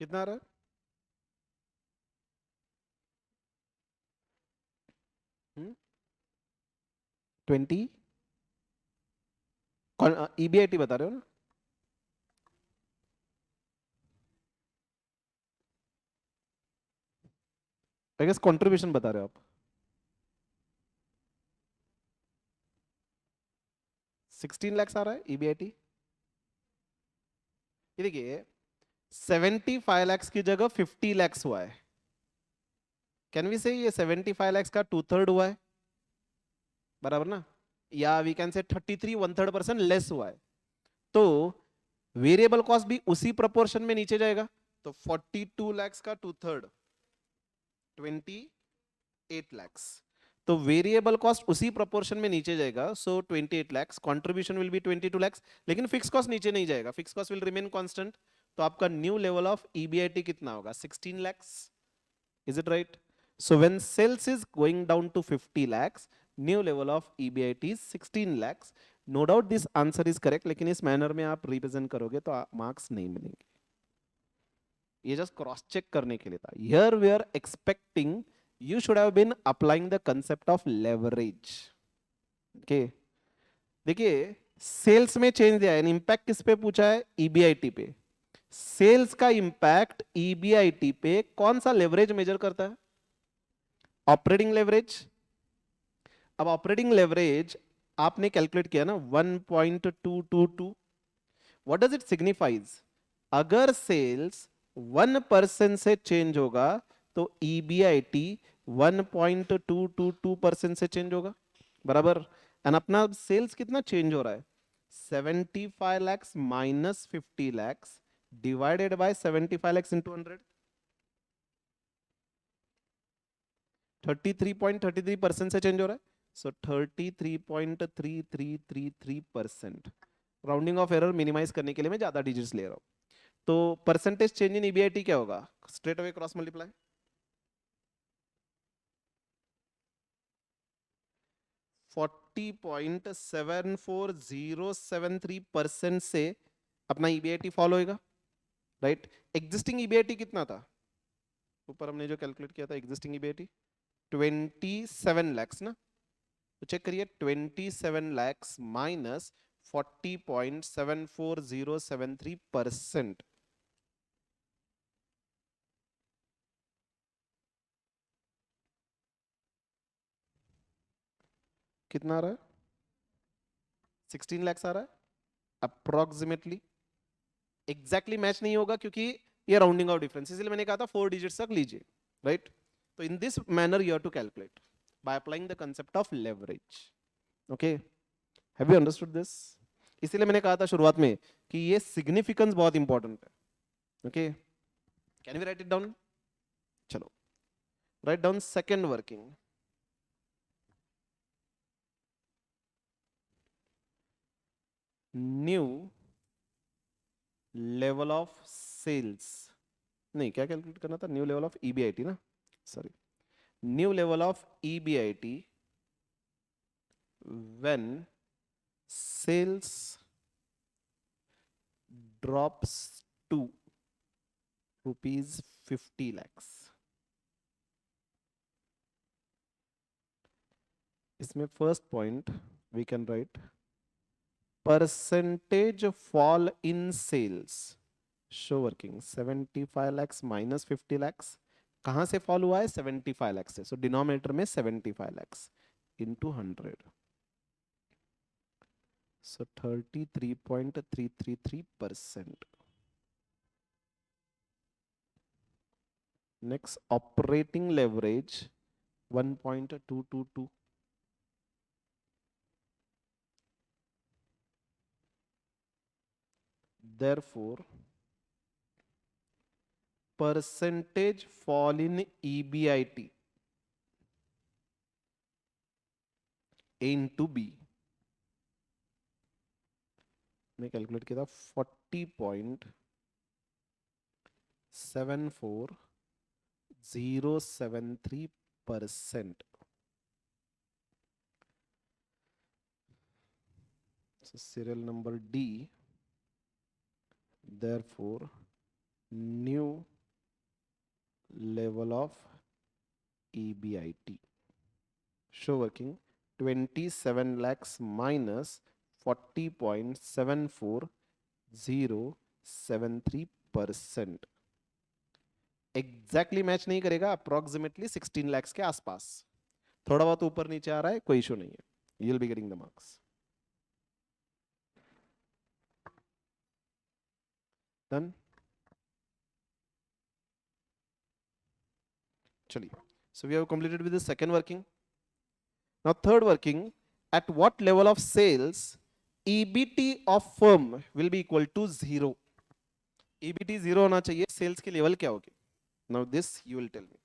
कितना आ रहा है? 20 ईबीआईटी बता रहे हो ना? आई गेस कंट्रीब्यूशन बता रहे हो आप। 16 lakhs आ रहा है ईबीआईटी। ये देखिए 75 lakhs की जगह 50 lakhs हुआ है। कैन वी से ये 75 lakhs का 2/3 हुआ है, बराबर ना? या वी कैन से 33 1/3% लेस हुआ है। तो वेरिएबल कॉस्ट भी उसी प्रोपोर्शन में नीचे जाएगा। तो 42 lakhs का 2/3 28 lakhs। तो वेरिएबल कॉस्ट उसी प्रोपोर्शन में नीचे जाएगा, सो 28 lakhs contribution will be 22 lakhs, लेकिन फिक्स कॉस्ट नीचे नहीं जाएगा, fix cost will remain constant. तो आपका न्यू लेवल ऑफ ईबीआईटी कितना होगा? 16 lakhs। Is it right? So when sales is going down to 50 lakhs, new level of EBIT is 16 lakhs। No doubt this answer is correct, लेकिन इस manner में आप represent करोगे तो मार्क्स नहीं मिलेंगे। ये जस्ट क्रॉस चेक करने के लिए था। Here we are expecting you should have been applying the concept of leverage. Okay, देखिए सेल्स में चेंज दिया है, इंपैक्ट किस पे पूछा है? ईबीआईटी पे। सेल्स का इंपैक्ट ईबीआईटी पे कौन सा लेवरेज मेजर करता है? Operating leverage. अब ऑपरेटिंग लेवरेज आपने कैलकुलेट किया ना 1.222। What does it signifies? अगर सेल्स 1% से चेंज होगा तो ईबीआईटी 1.222% से चेंज होगा, बराबर? एंड अपना सेल्स कितना चेंज हो रहा है? 75 lakhs माइनस 50 lakhs divided by 75 lakhs into 100। 33.33% से चेंज हो रहा है, सो 33.3333%। राउंडिंग ऑफ एरर मिनिमाइज करने के लिए मैं ज्यादा डिजिट्स ले रहा हूं। तो परसेंटेज चेंज इन ईबीआईटी क्या होगा? Straight away cross multiply. 40.74073% से अपना ईबीआईटी फॉलो होएगा, राइट? एग्जिस्टिंग ईबीआईटी कितना था? ऊपर हमने जो कैलकुलेट किया था एग्जिस्टिंग ईबीआईटी 27 lakhs ना। तो चेक करिए 27 lakhs माइनस 40.74073%। कितना आ रहा है? 16 lakhs आ रहा है अप्रोक्सीमेटली। एग्जैक्टली मैच नहीं होगा क्योंकि ये राउंडिंग ऑफ डिफरेंस, इसलिए मैंने कहा था 4 डिजिट्स तक लीजिए, राइट? तो in this manner you have to calculate by applying the concept of leverage. Okay, have you understood this? इसीलिए मैंने कहा था शुरुआत में कि ये सिग्निफिकेंस बहुत इंपॉर्टेंट है। Okay, can we write it down? चलो, write down second working. New level of sales, नहीं क्या कैलकुलेट करना था? न्यू लेवल ऑफ ईबीआईटी ना, sorry. New level of EBIT when sales drops to rupees 50 lakhs। इसमें first point we can write percentage fall in sales show working 75 lakhs माइनस 50 lakhs। कहां से fall हुआ है? 75 lakhs से, सो डिनोमिनेटर में 75 lakhs into 100, so 33.333%। Next operating leverage 1.222। Therefore, percentage fall in EBIT A into B मैं calculate किया था 40.74073%। So serial number D, therefore new of EBIT. Show working 27 lakhs minus 40.74073%. Exactly match नहीं करेगा, approximately 16 lakhs के आसपास, थोड़ा बहुत ऊपर नीचे आ रहा है, कोई इशू नहीं है. You'll be getting the marks. Done? चलिए. So we have completed with the second working. Now third working, at what level of sales EBT of firm will be equal to 0? EBT 0 होना चाहिए, sales की level क्या होगी? Now this you will tell me.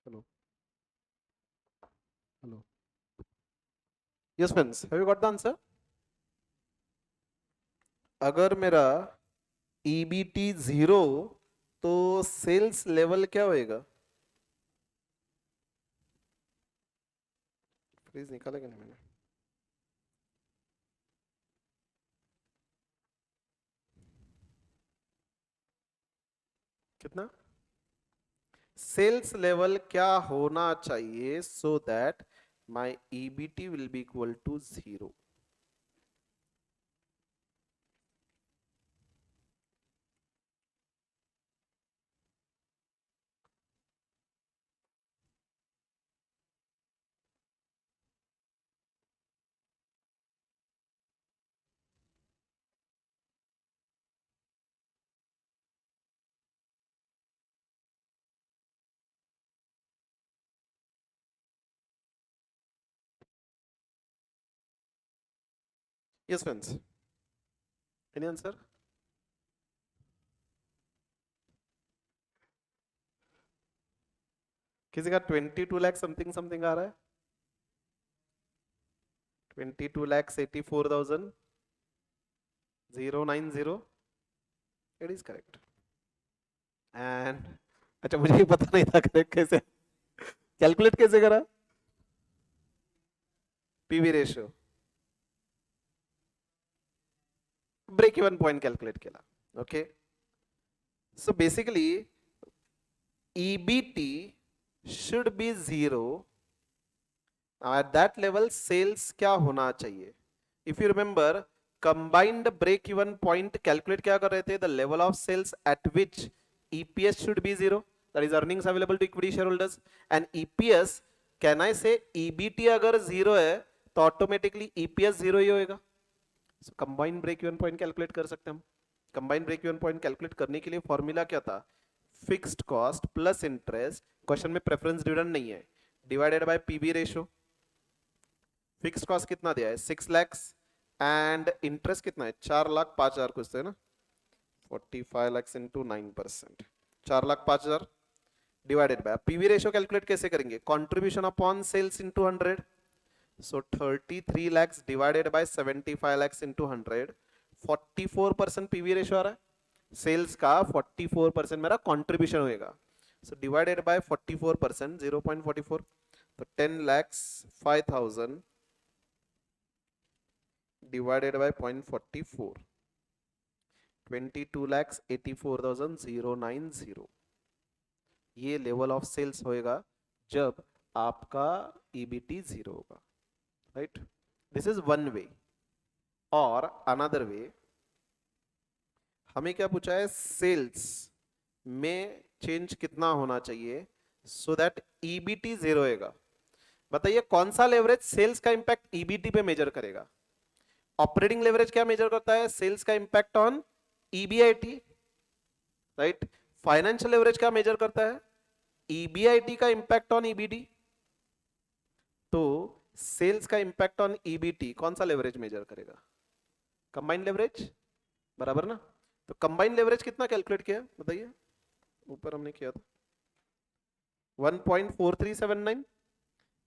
Hello. Hello. Yes, friends. Have you got the answer? अगर मेरा EBT 0 तो sales level क्या होएगा? फ्रीज निकाला कि नहीं मैंने? कितना? सेल्स लेवल क्या होना चाहिए so that my EBT will be equal to 0? Yes, friends. Any answer? किसी का 22 लाख समथिंग समथिंग आ रहा है? 22,84,090. It is correct. And अच्छा, मुझे ही पता नहीं था करेक्ट कैसे, कैलकुलेट कैसे करा? PV ratio, break even point calculate केला. Okay, so basically EBT should be 0. Now at that level sales क्या होना चाहिए? If you remember, combined break even point calculate क्या कर रहे थे? The level of sales at which EPS should be 0, that is earnings available to equity shareholders, and EPS, can I say EBT अगर 0 है तो ऑटोमेटिकली EPS 0 ही होएगा. So combined break even point calculate कर सकते हैं हम. Combined break even point calculate करने के लिए फॉर्मूला क्या था? Fixed cost plus interest, question में प्रेफरेंस डिविडेंड नहीं है, divided by PV ratio. Fixed cost कितना दिया है? 6 लाख, एंड इंटरेस्ट कितना है? 4,05,000 कुछ थे ना, 45 lakh into 9%, 4,05,000 divided by PV ratio. Calculate कैसे करेंगे? Contribution upon sales into 100. So 33 lakh divided by 75 lakh into 100, 44% PV ratio आ रहा है. सेल्स का 44% मेरा कंट्रीब्यूशन होएगा. सो डिवाइडेड बाय 44%, 0.44, तो 10,05,000 डिवाइडेड बाय 0.44, 22,84,090. ये लेवल ऑफ सेल्स होएगा जब आपका EBT 0 होगा. Right, this is one way. और अनदर वे, हमें क्या पूछा है? सेल्स में चेंज कितना होना चाहिए सो दैट EBT 0 होएगा. बताइए कौन सा लेवरेज सेल्स का इंपैक्ट EBT पे मेजर करेगा? ऑपरेटिंग लेवरेज क्या मेजर करता है? सेल्स का impact on EBIT. Right, financial leverage क्या मेजर करता है? EBIT का इंपैक्ट ऑन EBT. तो सेल्स का इंपैक्ट ऑन EBT कौन सा लेवरेज मेजर करेगा? कंबाइंड लेवरेज, बराबर ना? तो कंबाइंड लेवरेज कितना कैलकुलेट किया बताइए? ऊपर हमने किया था 1.4379.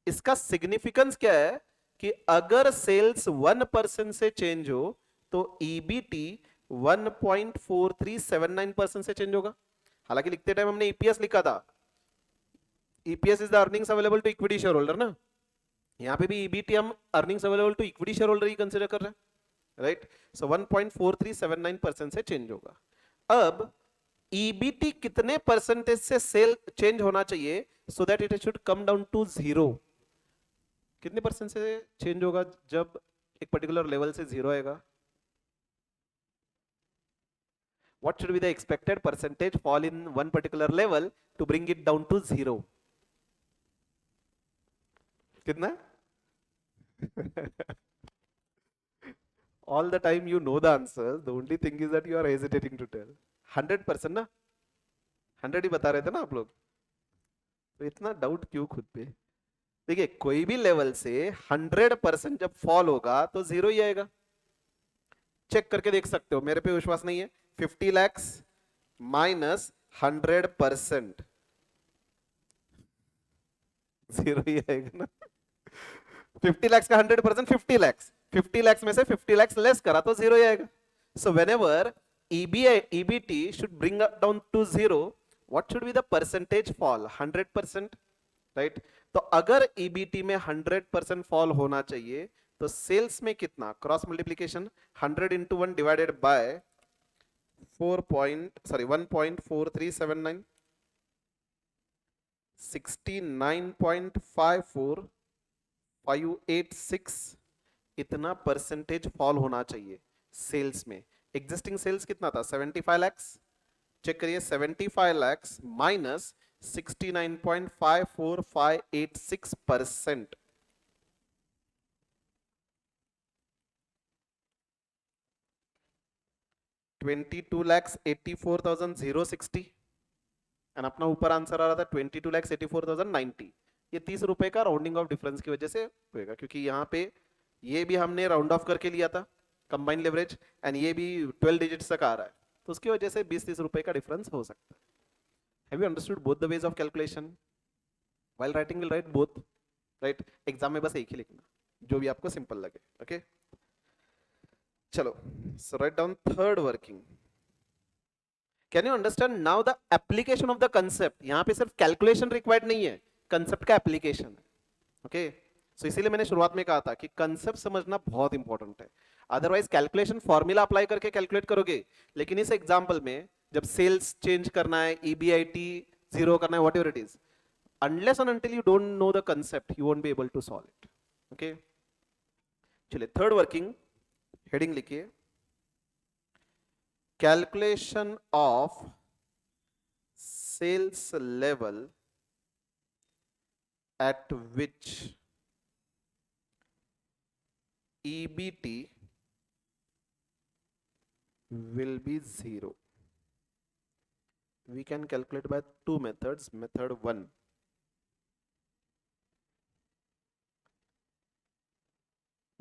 इसका सिग्निफिकेंस क्या है कि अगर सेल्स 1% से चेंज हो तो EBT 1.4379% से चेंज होगा. हालांकि लिखते टाइम हमने EPS लिखा था. EPS is the earnings available to equity share holder ना. यहां पे भी EBT हम earnings available to equity share holder ही कंसीडर कर रहे हैं. राइट, सो 1.4379% से चेंज होगा. अब EBT कितने परसेंटेज से सेल चेंज होना चाहिए so that it should come down to 0? कितने परसेंट से चेंज होगा जब एक पर्टिकुलर लेवल से 0 आएगा? What should be the expected percentage fall in one particular level to bring it down to 0? कितना? All the time you know the answers. The only thing is that you are hesitating to tell. 100% ना? 100 ही बता रहे थे ना आप लोग. तो इतना डाउट क्यों खुद पे? देखिए, कोई भी लेवल से 100% जब फॉल होगा तो 0 ही आएगा. चेक करके देख सकते हो, मेरे पे विश्वास नहीं है. 50 लाख माइनस 100%, 0 ही आएगा ना. 50 लाख का 100%, 50 लाख, 50 लाख में से 50 लाख लेस करा तो 0 ही आएगा. So whenever EBT should bring down to 0, what should be the percentage fall? 100%. Right, तो अगर EBT में 100% फॉल होना चाहिए तो सेल्स में कितना? Cross multiplication 100 into 1 divided by 1.4379, 69.54586, इतना परसेंटेज फॉल होना चाहिए सेल्स में. एग्जिस्टिंग सेल्स कितना था? 75 लाख. चेक करिए, 75 लाख माइनस 69.54586%. $22,84,060 एंड अपना ऊपर आंसर आ रहा था 22,84,090. ये 30 रुपए का राउंडिंग ऑफ डिफरेंस की वजह से होएगा, क्योंकि यहाँ पे ये भी हमने राउंड ऑफ करके लिया था. कंबाइंड लेवरेज, एंड ये भी 12 डिजिट्स तक आ रहा है, तो उसकी वजह से 20-30 रुपए का डिफरेंस हो सकता है. Have you understood both the ways of calculation? While writing will write both, right. Exam में बस एक ही लिखना, जो भी आपको सिंपल लगे. ओके, चलो, so write down third working. Can you understand now the application of the concept? यहां पे सिर्फ कैलकुलेशन रिक्वायर्ड नहीं है, कंसेप्ट का एप्लीकेशन है. ओके, सो इसीलिए मैंने शुरुआत में कहा था कि कंसेप्ट समझना बहुत इंपॉर्टेंट है. अदरवाइज कैलकुलेशन फॉर्मूला अप्लाई करके कैलकुलेट करोगे, लेकिन इस एग्जांपल में जब सेल्स चेंज करना है, ईबीआईटी जीरो करना है, what ever it is, unless and until you don't know the concept, you won't be able to solve it. Okay, चलिए थर्ड वर्किंग हेडिंग लिखिए, calculation of sales level at which EBT will be zero. We can calculate by two methods. Method 1,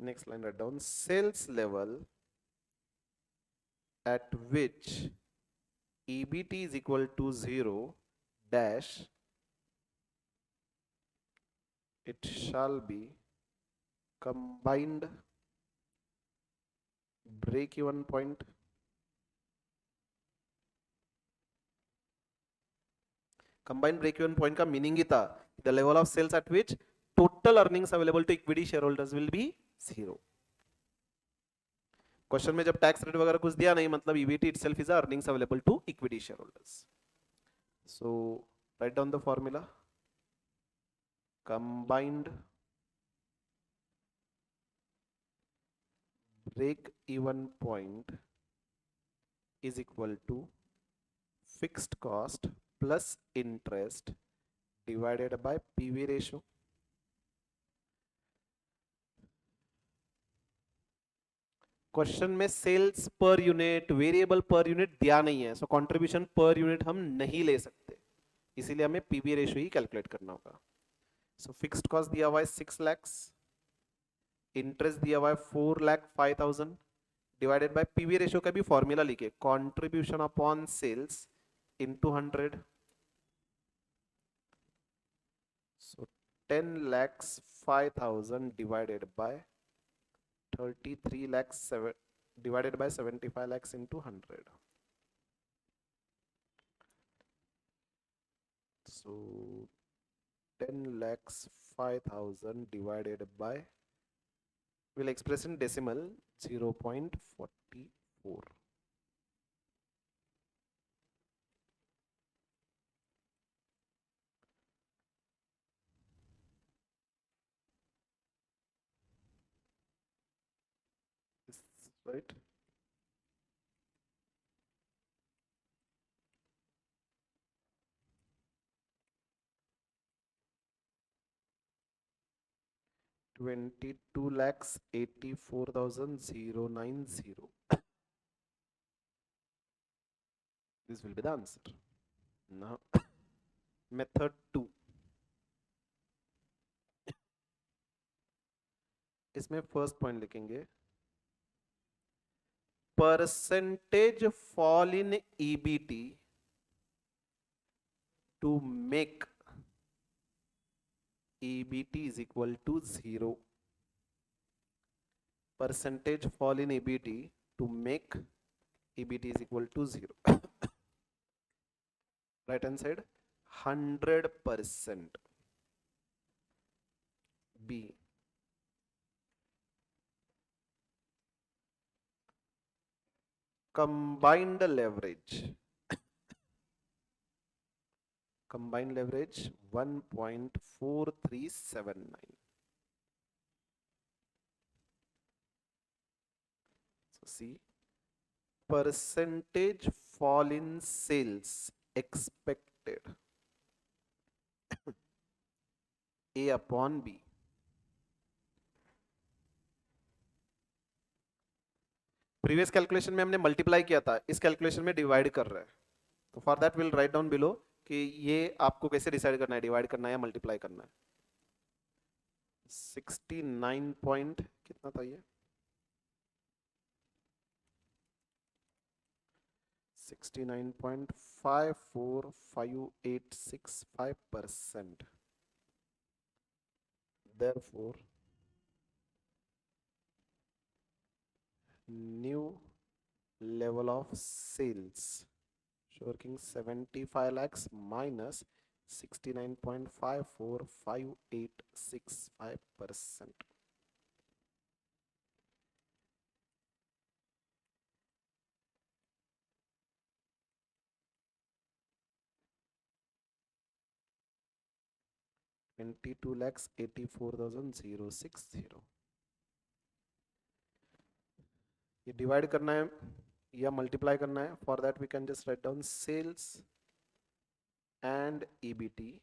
next line write down, sales level at which EBT is equal to 0 dash, it shall be combined break even point combined break even point का meaning ही था the level of sales at which total earnings available to equity share holders will be zero. Question में जब tax rate वगैरह कुछ दिया नहीं, मतलब EBT itself is earnings available to equity share holders. So write down the formula, combined break even point is equal to fixed cost plus interest divided by PV ratio. Question में sales per unit, variable per unit दिया नहीं है, सो contribution per unit हम नहीं ले सकते, इसीलिए हमें पीवी रेशियो ही कैलकुलेट करना होगा. सो फिक्स्ड कॉस्ट दिया हुआ है 6 लाख, इंटरेस्ट दिया हुआ है 4,05,000 डिवाइडेड बाय पीवी रेशियो का भी फॉर्मूला लिखे, contribution upon sales into 100. So 10,05,000 divided by 33 lakhs divided by 75 lakhs into 100. So 10,05,000 divided by, we'll express in decimal, 0.44. Right? $22,84,090. This will be the answer. Now, method 2. इसमें first point लिखेंगे, percentage fall in EBT to make EBT is equal to 0. Percentage fall in EBT to make EBT is equal to 0. Right hand side, 100%. B, combined leverage. Combined leverage 1.4379. So see, percentage fall in sales expected A upon B. Previous calculation में हमने multiply किया था, इस calculation में divide कर रहा है, तो for that will write down below कि ये आपको कैसे डिसाइड करना है, डिवाइड करना है या मल्टीप्लाई करना है. 69 पॉइंट कितना था ये, 69.54586.5%. Therefore, new level of sales working 75 lakhs minus 69.54586.5%. $22 lakhs 84,060. ये डिवाइड करना है या मल्टीप्लाई करना है. For that we can just write down sales and EBT.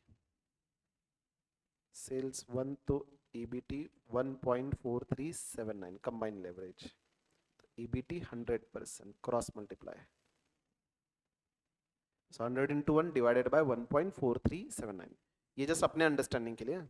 Sales 1 तो EBT 1.4379 combined leverage. EBT 100% cross multiply. So 100 into 1 divided by 1.4379. ये just अपने understanding के लिए.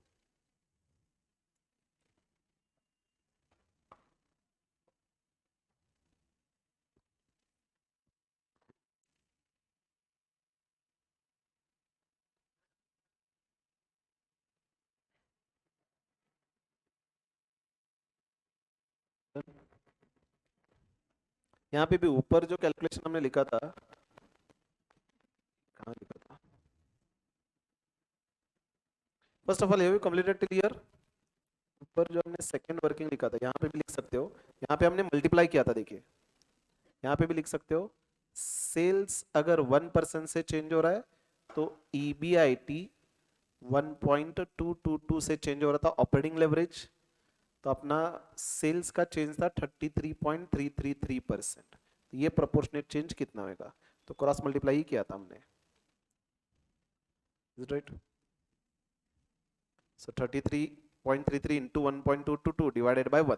यहाँ पे भी ऊपर जो कैलकुलेशन हमने लिखा था, कहाँ लिखा था? First of all have you completed till here? ऊपर जो हमने सेकंड वर्किंग लिखा था, यहाँ पे भी लिख सकते हो. यहाँ पे हमने मल्टीप्लाई किया था, देखिए यहाँ पे भी लिख सकते हो. सेल्स अगर 1% से चेंज हो रहा है तो ईबीआईटी 1.222 से चेंज हो रहा था. ऑपरेटिंग लेवरेज तो अपना सेल्स का चेंज था 33.333%. ये प्रोपोर्शनेट चेंज कितना होगा? तो क्रॉस मल्टीप्लाई ही किया था हमने. Is right? So 33.33 into 1.222 divided by 1.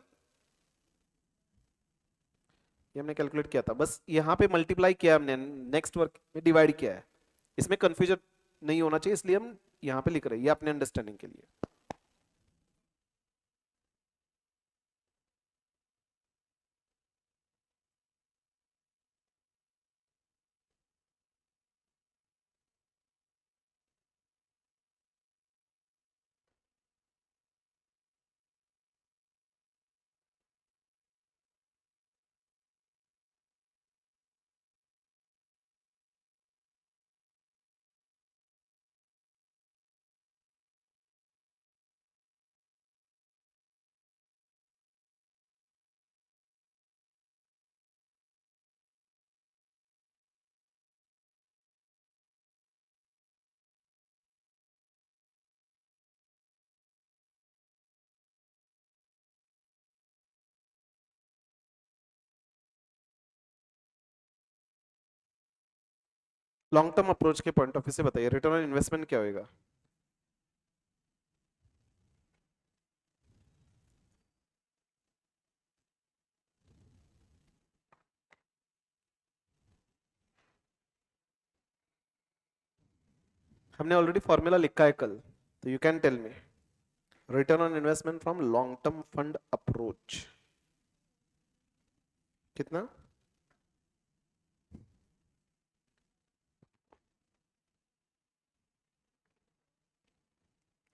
ये हमने कैलकुलेट किया था. बस यहाँ पे मल्टीप्लाई किया हमने, नेक्स्ट वर्क में डिवाइड किया है. इसमें कंफ्यूजन नहीं होना चाहिए, इसलिए हम यहाँ पे लिख रहे हैं. ये अपने अंडरस्टैंडिंग के लिए. लॉन्ग टर्म अप्रोच के पॉइंट ऑफ व्यू से बताइए, रिटर्न ऑन इन्वेस्टमेंट क्या होगा? हमने ऑलरेडी फॉर्मूला लिखा है कल, तो you can tell me. Return on investment from long term fund approach कितना?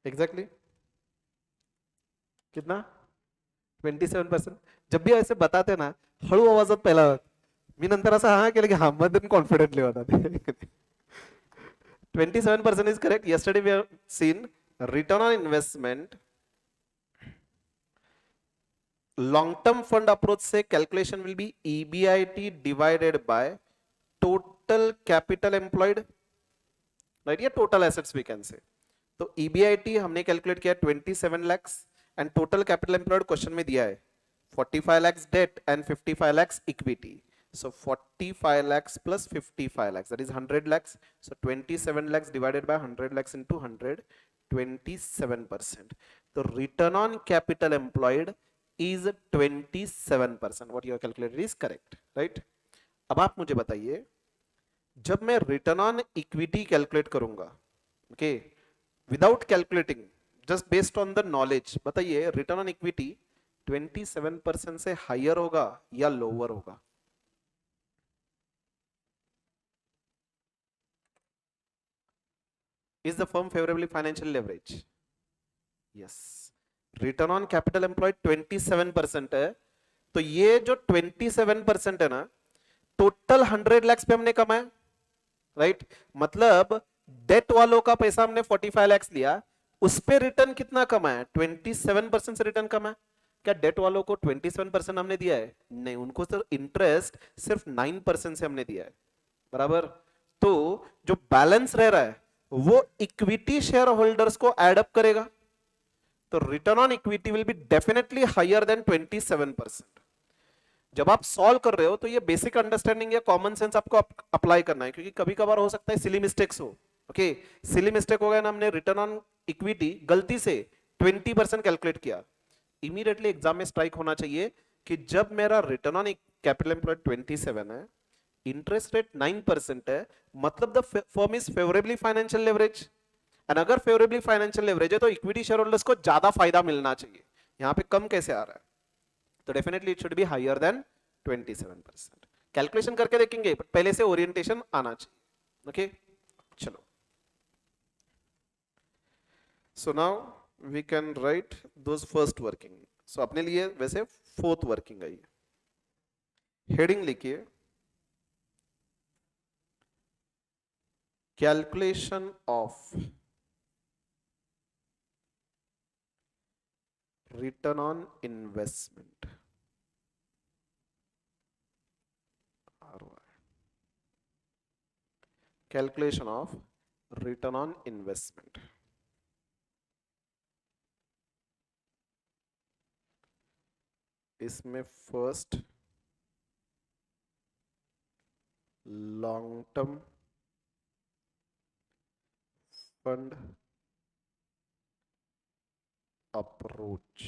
एग्जैक्टली कितना? 27%. जब भी ऐसे बताते ना हळू आवाजात पहिला मी नंतर असं हा केलं की हा मधून कॉन्फिडेंटली होता. 27% is correct. Yesterday we have seen return on investment long term fund approach से calculation will be EBIT divided by total capital employed, right? या total assets we can say. तो EBIT हमने कैलकुलेट किया 27 lakhs and total capital employed question में दिया है 45 lakhs debt and 55 lakhs equity. So 45 lakhs plus 55 lakhs, that is 100 lakhs. So 27 lakhs divided by 100 lakhs into 100, 27%. So return on capital employed is 27%. What you have calculated is correct, right? अब आप मुझे बताइए, जब मैं return on equity calculate करूंगा, okay, without calculating, just based on the knowledge, बताइए return on equity 27% से higher होगा या लोअर होगा? Is the firm favourably financial leverage? Yes. Return on capital employed 27% है, तो ये जो 27% है ना, टोटल 100 lakhs पे हमने कमाया, राइट? मतलब डेट वालों का पैसा हमने 45 lakhs लिया, उस पे रिटर्न कितना कमाया? 27% से रिटर्न कमाया। क्या डेट वालों को 27% हमने दिया है? नहीं, उनको सिर्फ इंटरेस्ट सिर्फ 9% से हमने दिया है, बराबर? तो जो बैलेंस रह रहा है वो इक्विटी शेयर होल्डर्स को एड अप करेगा, तो return on equity will be definitely higher than 27%। जब आप सॉल्व कर रहे हो तो ये बेसिक अंडरस्टैंडिंग या कॉमन सेंस आपको अप्लाई करना है, क्योंकि कभी कभार हो सकता है सिली मिस्टेक्स हो। ओके, सिली मिस्टेक हो गया ना, हमने रिटर्न ऑन इक्विटी गलती से 20% कैलकुलेट किया। इमीडिएटली एग्जाम में स्ट्राइक होना चाहिए कि जब मेरा रिटर्न ऑन कैपिटल एम्प्लॉयड 27 है, इंटरेस्ट रेट 9% है, मतलब the firm is favourably financial leverage. And अगर फेवरेबली फाइनेंशियल लेवरेज है तो इक्विटी शेयर होल्डर्स को ज्यादा फायदा मिलना चाहिए। यहां पे कम कैसे आ रहा है? तो definitely it should be higher than 27%। Calculation करके देखेंगे, बट पहले से ओरिएंटेशन आना चाहिए। ओके, चलो। So now we can write those first working. So अपने लिए वैसे फोर्थ वर्किंग आई, हेडिंग लिखिए calculation of return on investment, calculation of return on investment. इसमें first long term fund approach,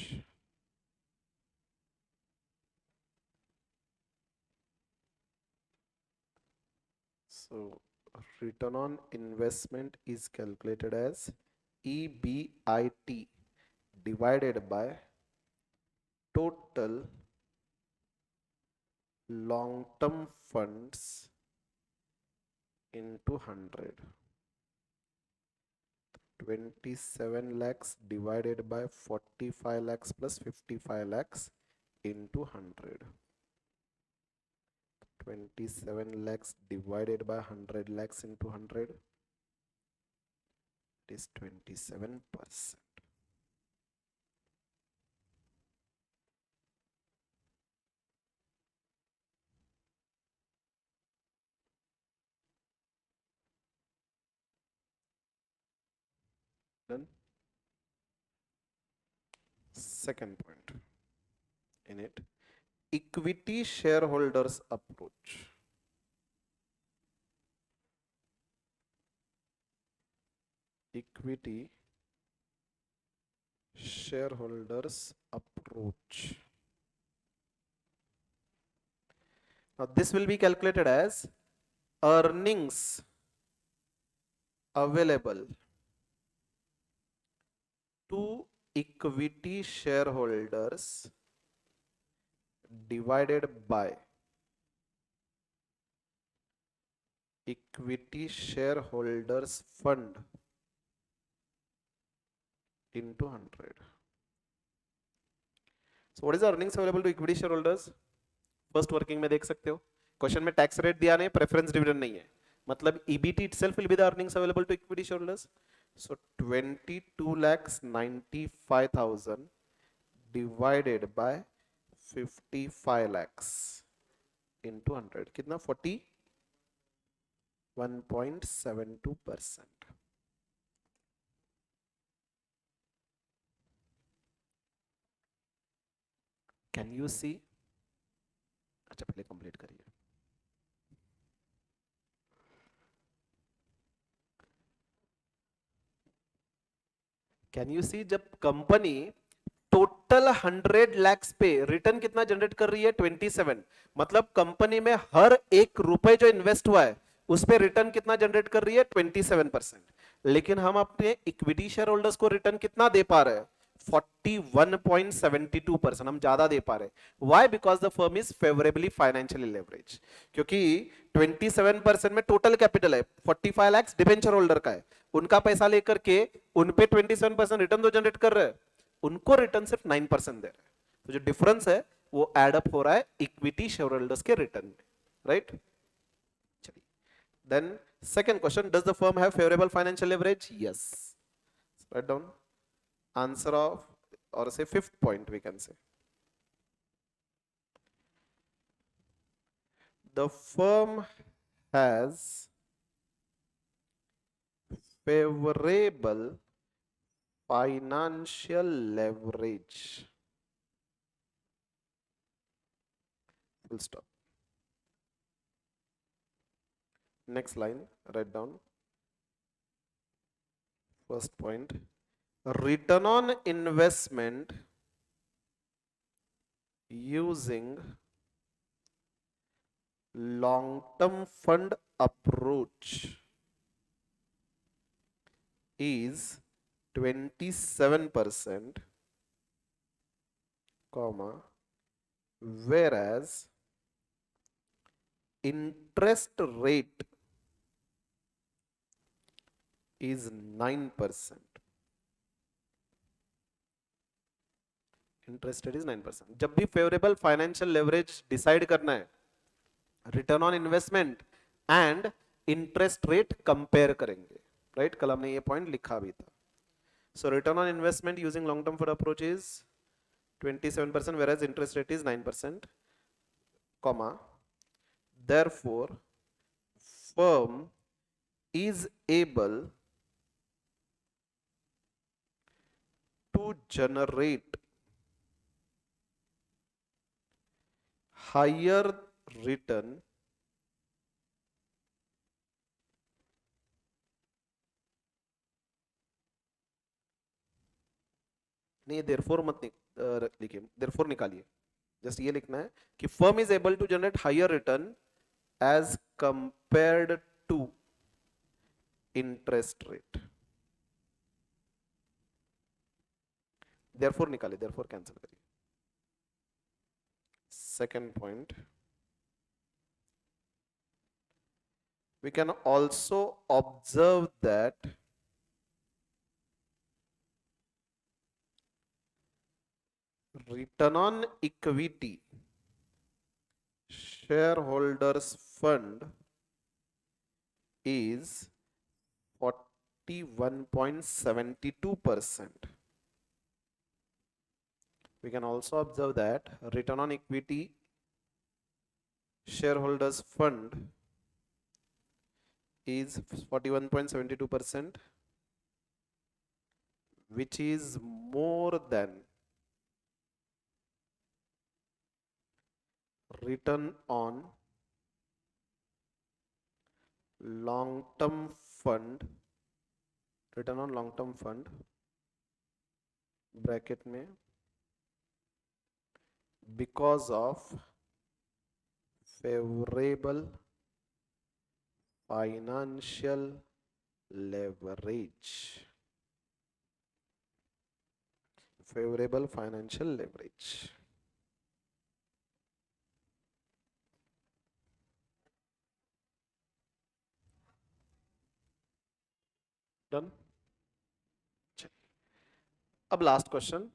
so return on investment is calculated as EBIT divided by total long term funds into 100. 27 lakhs divided by 45 lakhs plus 55 lakhs into 100. 27 lakhs divided by 100 lakhs into 100, it is 27%. Done. Second point in it, equity shareholders approach. Equity shareholders approach. Now this will be calculated as earnings available to equity shareholders divided by equity shareholders fund into 100. So what is the earnings available to equity shareholders? First working में देख सकते हो, question में tax rate दिया नहीं, preference dividend नहीं है, मतलब EBT itself will be the earnings available to equity shareholders. So 22,95,000 divided by 55 lakhs into 100, कितना? 41.72%. कैन यू सी? अच्छा, पहले कंप्लीट करिए। कैन यू सी, जब कंपनी टोटल 100 lakhs पे रिटर्न कितना जनरेट कर रही है? 27, मतलब कंपनी में हर एक रुपए जो इन्वेस्ट हुआ है उस पे रिटर्न कितना जनरेट कर रही है? 27%। लेकिन हम अपने इक्विटी शेयर होल्डर्स को रिटर्न कितना दे पा रहे हैं? 41.72%, हम ज्यादा दे पा रहे। Why? Because the firm is favourably financially leverage. क्योंकि 27% में टोटल कैपिटल है, 45 लाख डिबेंचर होल्डर का है, उनका पैसा लेकर के उन पे 27% रिटर्न तो जनरेट कर रहे हैं, उनको रिटर्न सिर्फ 9% दे रहे हैं। तो जो डिफरेंस है वो एड अप हो रहा है इक्विटी शेयर होल्डर्स के रिटर्न में, राइट? चलिए, then second question, does the firm have favourable financial leverage? Yes. Write down answer of, or say fifth point we can say, the firm has favorable financial leverage, full stop. Next line, write down first point, return on investment using long term fund approach is 27%, comma, whereas interest rate is 9%. Interest rate is 9%। जब भी favourable financial leverage decide करना है, return on investment and interest rate compare करेंगे, right? कल हमने ये point लिखा भी था। So return on investment using long term fund approach is 27%, whereas interest rate is 9%, comma, therefore firm is able to generate higher return नहीं, therefore मत लिखिए, therefore निकालिए, जस्ट ये लिखना है कि firm is able to generate higher return as compared to interest rate, therefore निकालिए, therefore cancel करिए। Second point, we can also observe that return on equity shareholders fund is 41.72%. We can also observe that return on equity shareholders fund is 41.72%, which is more than return on long-term fund, return on long-term fund bracket में because of favorable financial leverage, favorable financial leverage. Done. अब last question,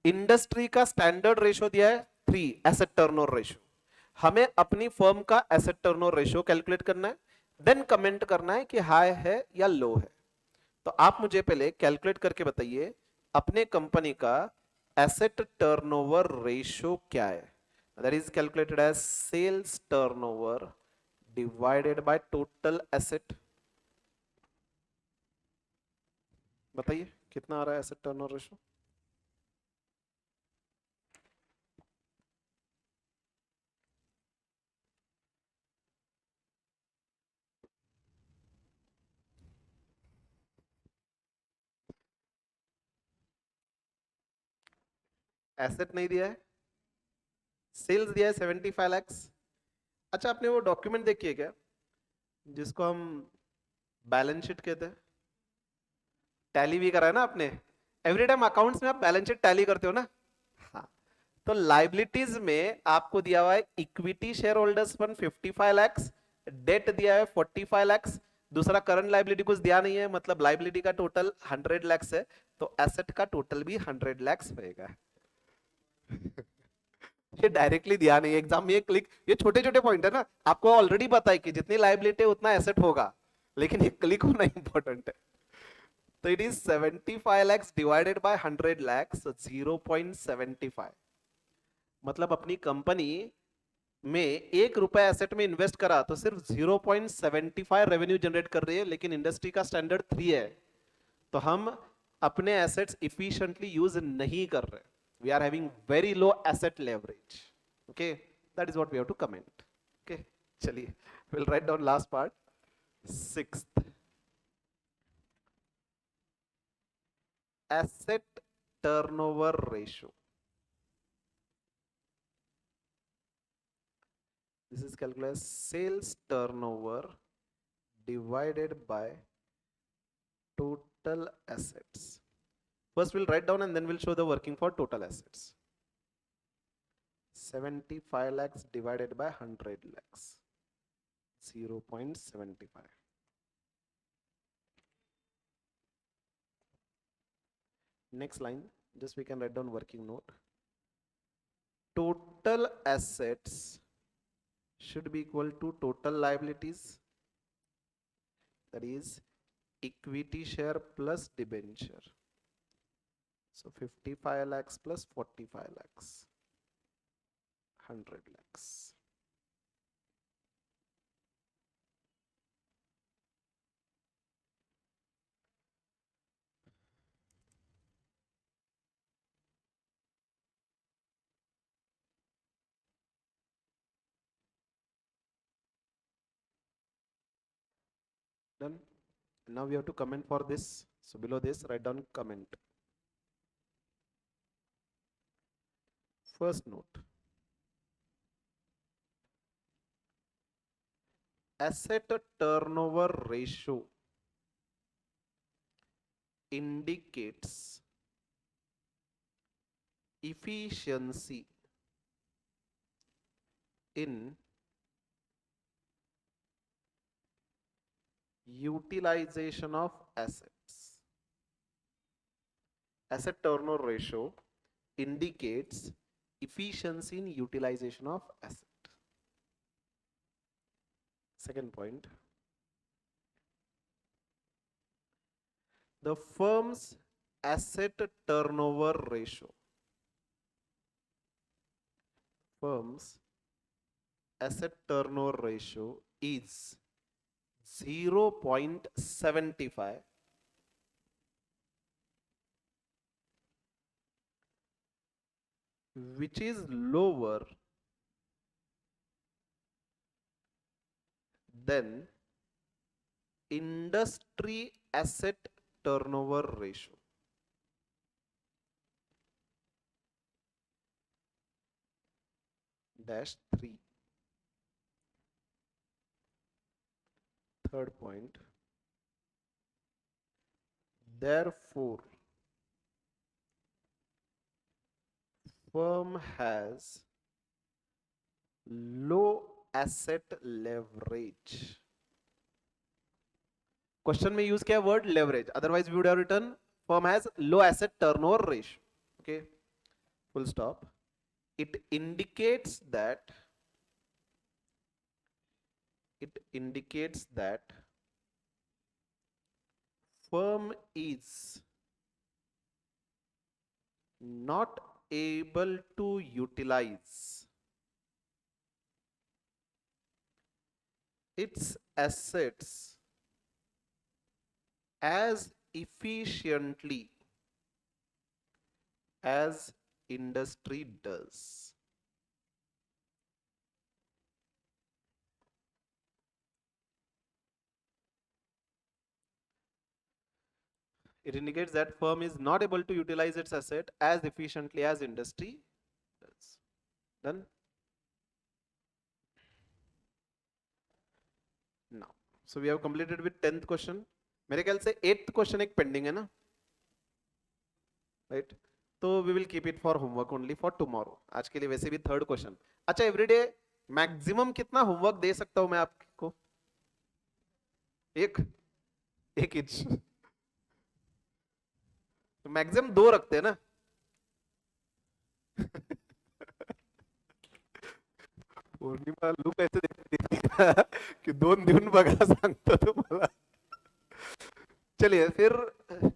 industry का standard ratio दिया है 3, asset turnover ratio. हमें अपनी firm का asset turnover ratio calculate करना है, देन कमेंट करना है कि हाई है या लो है। तो आप मुझे पहले कैलकुलेट करके बताइए अपने कंपनी का एसेट टर्नओवर रेशो क्या है। That is calculated as sales turnover divided by total asset. बताइए कितना आ रहा है एसेट टर्नओवर रेशो? एसेट नहीं दिया है, सेल्स दिया है 75 lakhs। अच्छा, आपने वो डॉक्यूमेंट देखिए क्या जिसको हम बैलेंस शीट कहते हैं? टैली भी करा है ना आपने? एवरी टाइम अकाउंट्स में आप बैलेंस शीट टैली करते हो ना। हाँ, तो लाइबिलिटीज में आपको दिया हुआ है equity share holders fund 55 lakhs, debt दिया है 45 lakhs, दूसरा करंट लाइबिलिटी कुछ दिया नहीं है, मतलब लाइबिलिटी का टोटल 100 lakhs है, तो एसेट का टोटल भी 100 lakhs होएगा। ये डायरेक्टली दिया नहीं एग्जाम में, ये क्लिक, ये छोटे छोटे पॉइंट है ना, आपको ऑलरेडी पता है कि जितनी लाइबिलिटी उतना एसेट होगा, लेकिन ये क्लिक होना इंपॉर्टेंट है। तो it is 75 lakhs divided by 100 lakhs, 0.75। मतलब अपनी कंपनी में 1 रुपया एसेट में इन्वेस्ट करा तो सिर्फ 0.75 रेवेन्यू जनरेट कर रही है, लेकिन इंडस्ट्री का स्टैंडर्ड 3 है, तो हम अपने एसेट्स इफिशिएंटली यूज नहीं कर रहे, we are having very low asset leverage. Okay, that is what we have to comment. Okay, चलिए will write down last part, sixth, asset turnover ratio. This is calculated as sales turnover divided by total assets. First we'll write down and then we'll show the working for total assets. 75 lakhs divided by 100 lakhs, 0.75. Next line, just we can write down working note. Total assets should be equal to total liabilities, that is equity share plus debenture. So 55 lakhs plus 45 lakhs, 100 lakhs. Done. Now we have to comment for this. So below this, write down comment. First note, asset turnover ratio indicates efficiency in utilization of assets. Asset turnover ratio indicates efficiency in utilization of asset. Second point, the firm's asset turnover ratio, firm's asset turnover ratio is 0.75, which is lower than industry asset turnover ratio. Dash 3. Third point, therefore firm has low asset leverage. Question में use किया word leverage, otherwise we would have written firm has low asset turnover ratio. Okay, full stop. It indicates that firm is not able to utilize its assets as efficiently as industry does. It indicates that firm is not able to utilize its asset as efficiently as industry does. Done? Now, so we have completed with 10th question. मेरे ख्याल से 8th question एक pending है ना? Right? तो we will keep it for homework only for tomorrow. आज के लिए वैसे भी थर्ड क्वेश्चन। अच्छा, एवरीडे मैक्सिमम कितना होमवर्क दे सकता हूं मैं आपको? एक, एक इंच। तो मैक्सिमम दो रखते हैं ना। पौर्णिमा लुक ऐसे देखती है कि 2 दिवस बघा सांगतो तुम्हाला। चलिए फिर,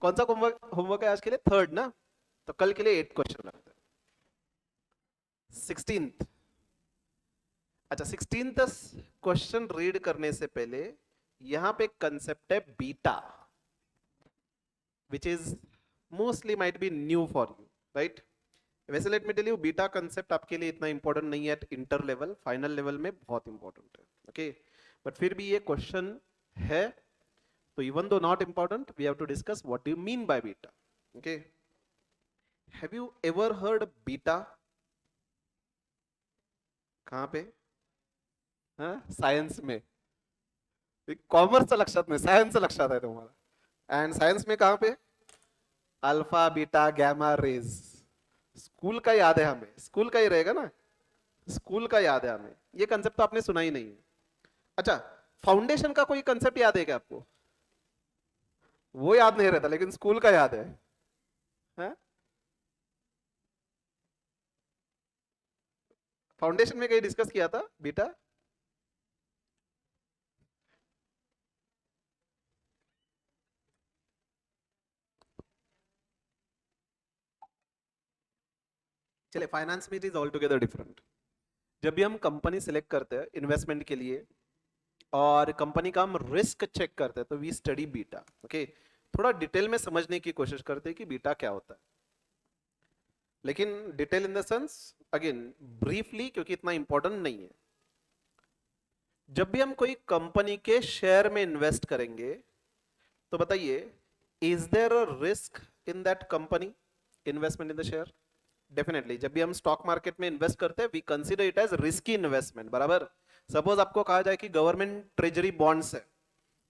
कौन सा होमवर्क होमवर्क है आज के लिए? थर्ड ना। तो कल के लिए 8 क्वेश्चन रखते हैं। 16th। अच्छा, 16th क्वेश्चन रीड करने से पहले यहां पे कंसेप्ट है beta, which is mostly might be new for you, right? वैसे let me tell you, beta concept आपके लिए इतना इंपॉर्टेंट नहीं है at inter level, final level में बहुत इंपॉर्टेंट है, ओके? बट फिर भी ये क्वेश्चन है, तो even though not important, we have to discuss what do you mean by beta, okay? Have you ever heard beta? कहां पे? हाँ, सायन्स में। कॉमर्स लक्षात नाही, सायन्स लक्षात आहे तुम्हाला। एंड सायन्स में कहां पे? Alpha beta gamma rays. School का याद है हमें, स्कूल का ही रहेगा ना, स्कूल का याद है हमें। ये कंसेप्ट तो आपने सुना ही नहीं है। अच्छा, फाउंडेशन का कोई कंसेप्ट याद है क्या आपको? वो याद नहीं रहता, लेकिन स्कूल का याद है, हाँ? फाउंडेशन में कहीं डिस्कस किया था बीटा? चलिए, फाइनेंस में it is all together different. जब भी हम कंपनी सिलेक्ट करते हैं इन्वेस्टमेंट के लिए और कंपनी का हम रिस्क चेक करते हैं, तो वी स्टडी बीटा, ओके? थोड़ा डिटेल में समझने की कोशिश करते हैं कि बीटा क्या होता है, लेकिन detail in the sense, again briefly, क्योंकि इतना इंपॉर्टेंट नहीं है। जब भी हम कोई कंपनी के शेयर में इन्वेस्ट करेंगे, तो बताइए, is there a risk in that company? Investment in the share, definitely. जब भी हम स्टॉक मार्केट में इन्वेस्ट करते हैं, we consider it as risky investment, बराबर? सपोज आपको कहा जाए कि गवर्नमेंट ट्रेजरी बॉन्ड्स है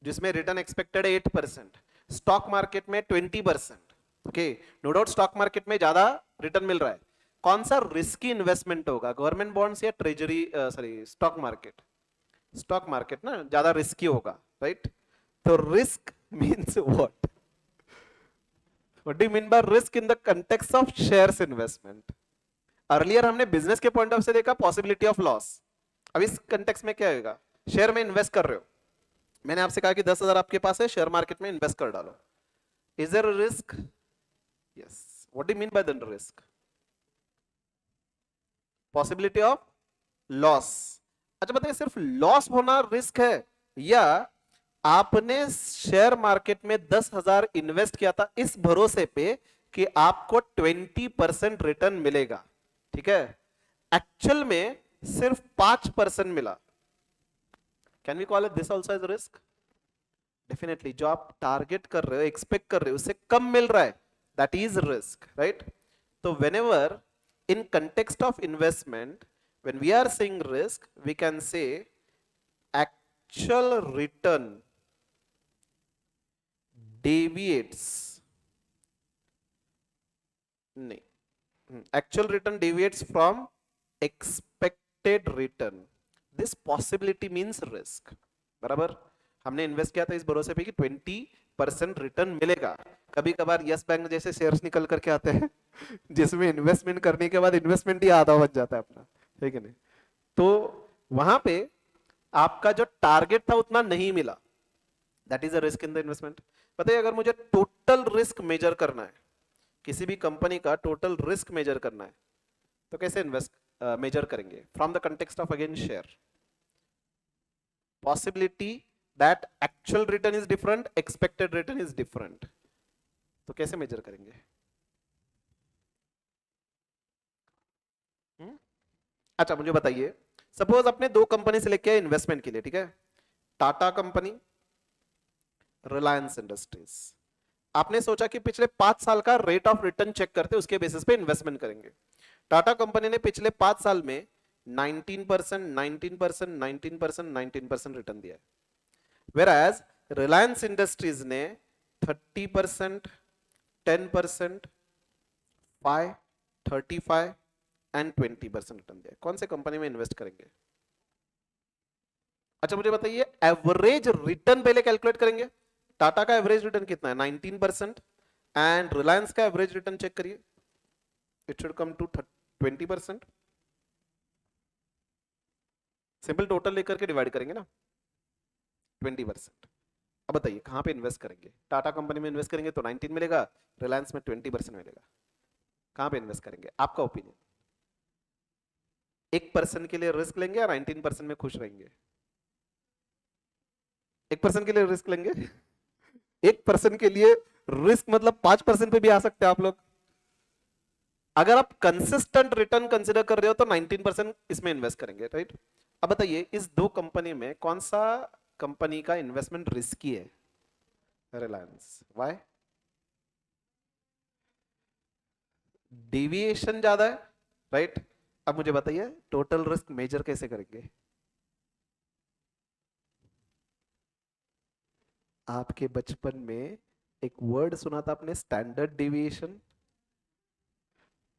जिसमें रिटर्न एक्सपेक्टेड है 8%, स्टॉक मार्केट में 20%, okay? No doubt stock market में ज्यादा रिटर्न मिल रहा है। कौन सा रिस्की इन्वेस्टमेंट होगा, गवर्नमेंट बॉन्ड्स या treasury, sorry, stock market? Stock market ना ज्यादा रिस्की होगा, राइट? तो risk means what? What do you mean by risk in the context of shares investment? Earlier हमने बिजनेस के पॉइंट ऑफ से देखा पॉसिबिलिटी ऑफ लॉस। अब इस कंटेक्स्ट में क्या होगा? शेयर में इन्वेस्ट कर रहे हो, मैंने आपसे कहा कि 10,000 आपके पास है, शेयर मार्केट में इन्वेस्ट कर डालो। Is there a risk? Yes. What do you mean by the risk? Possibility of loss. अच्छा बताइए, सिर्फ लॉस होना रिस्क है, या आपने शेयर मार्केट में 10,000 इन्वेस्ट किया था इस भरोसे पे कि आपको 20% रिटर्न मिलेगा, ठीक है? एक्चुअल में सिर्फ 5% मिला, can we call it this also as risk? Definitely. जो आप टारगेट कर रहे हो, एक्सपेक्ट कर रहे हो, उससे कम मिल रहा है, दैट इज रिस्क, राइट? तो whenever in context of investment, when we are saying risk, we can say actual return deviates, नहीं, actual return deviates from expected return, this possibility means risk, बराबर? हमने इन्वेस्ट किया था इस भरोसे पे कि 20% रिटर्न मिलेगा। कभी कभार यस बैंक जैसे शेयर्स निकल करके आते हैं जिसमें इन्वेस्टमेंट करने के बाद इन्वेस्टमेंट ही आधा बच जाता है अपना, है कि नहीं? तो वहां पे आपका जो टारगेट था उतना नहीं मिला, that is a risk in the investment. बताइए, अगर मुझे टोटल रिस्क मेजर करना है, किसी भी कंपनी का टोटल रिस्क मेजर करना है, तो कैसे इन्वेस्ट मेजर करेंगे? From the context of again share, possibility that actual return is different, expected return is different, तो कैसे मेजर करेंगे? अच्छा मुझे बताइए, सपोज आपने 2 कंपनी सिलेक्ट किया इन्वेस्टमेंट के लिए, ठीक है? Tata company, Reliance industries. आपने सोचा कि पिछले 5 साल का रेट ऑफ रिटर्न चेक करते उसके बेसिस पे इन्वेस्टमेंट करेंगे। टाटा कंपनी ने पिछले 5 साल में 19%, 19%, 19%, 19% रिटर्न दिया है, वेराज रिलायंस इंडस्ट्रीज ने 30%, 10%, 5, 35 एंड 20% रिटर्न दिया, कौन से कंपनी में इन्वेस्ट करेंगे? अच्छा मुझे बताइए, एवरेज रिटर्न पहले कैलकुलेट करेंगे। टाटा का एवरेज रिटर्न कितना है? 19%। एंड रिलायंस का एवरेज रिटर्न चेक करिए, it should come to 20%। Simple total लेकर के डिवाइड करेंगे ना, 20%। अब बताइए कहां पे इन्वेस्ट करेंगे? टाटा कंपनी में इन्वेस्ट करेंगे तो 19 मिलेगा, रिलायंस में 20% मिलेगा। कहां पे इन्वेस्ट करेंगे? आपका ओपिनियन। 1% के लिए रिस्क लेंगे या 19% में खुश रहेंगे? 1% के लिए रिस्क लेंगे? 1% के लिए रिस्क मतलब 5% पे भी आ सकते हैं आप लोग। अगर आप कंसिस्टेंट रिटर्न कंसिडर कर रहे हो तो 19% इसमें इन्वेस्ट करेंगे, राइट? अब बताइए इस दो कंपनी में कौन सा कंपनी का इन्वेस्टमेंट रिस्की है? रिलायंस। व्हाई? डेविएशन ज्यादा है, राइट? अब मुझे बताइए टोटल रिस्क मेजर कैसे करेंगे? आपके बचपन में एक वर्ड सुना था आपने, स्टैंडर्ड डेविएशन।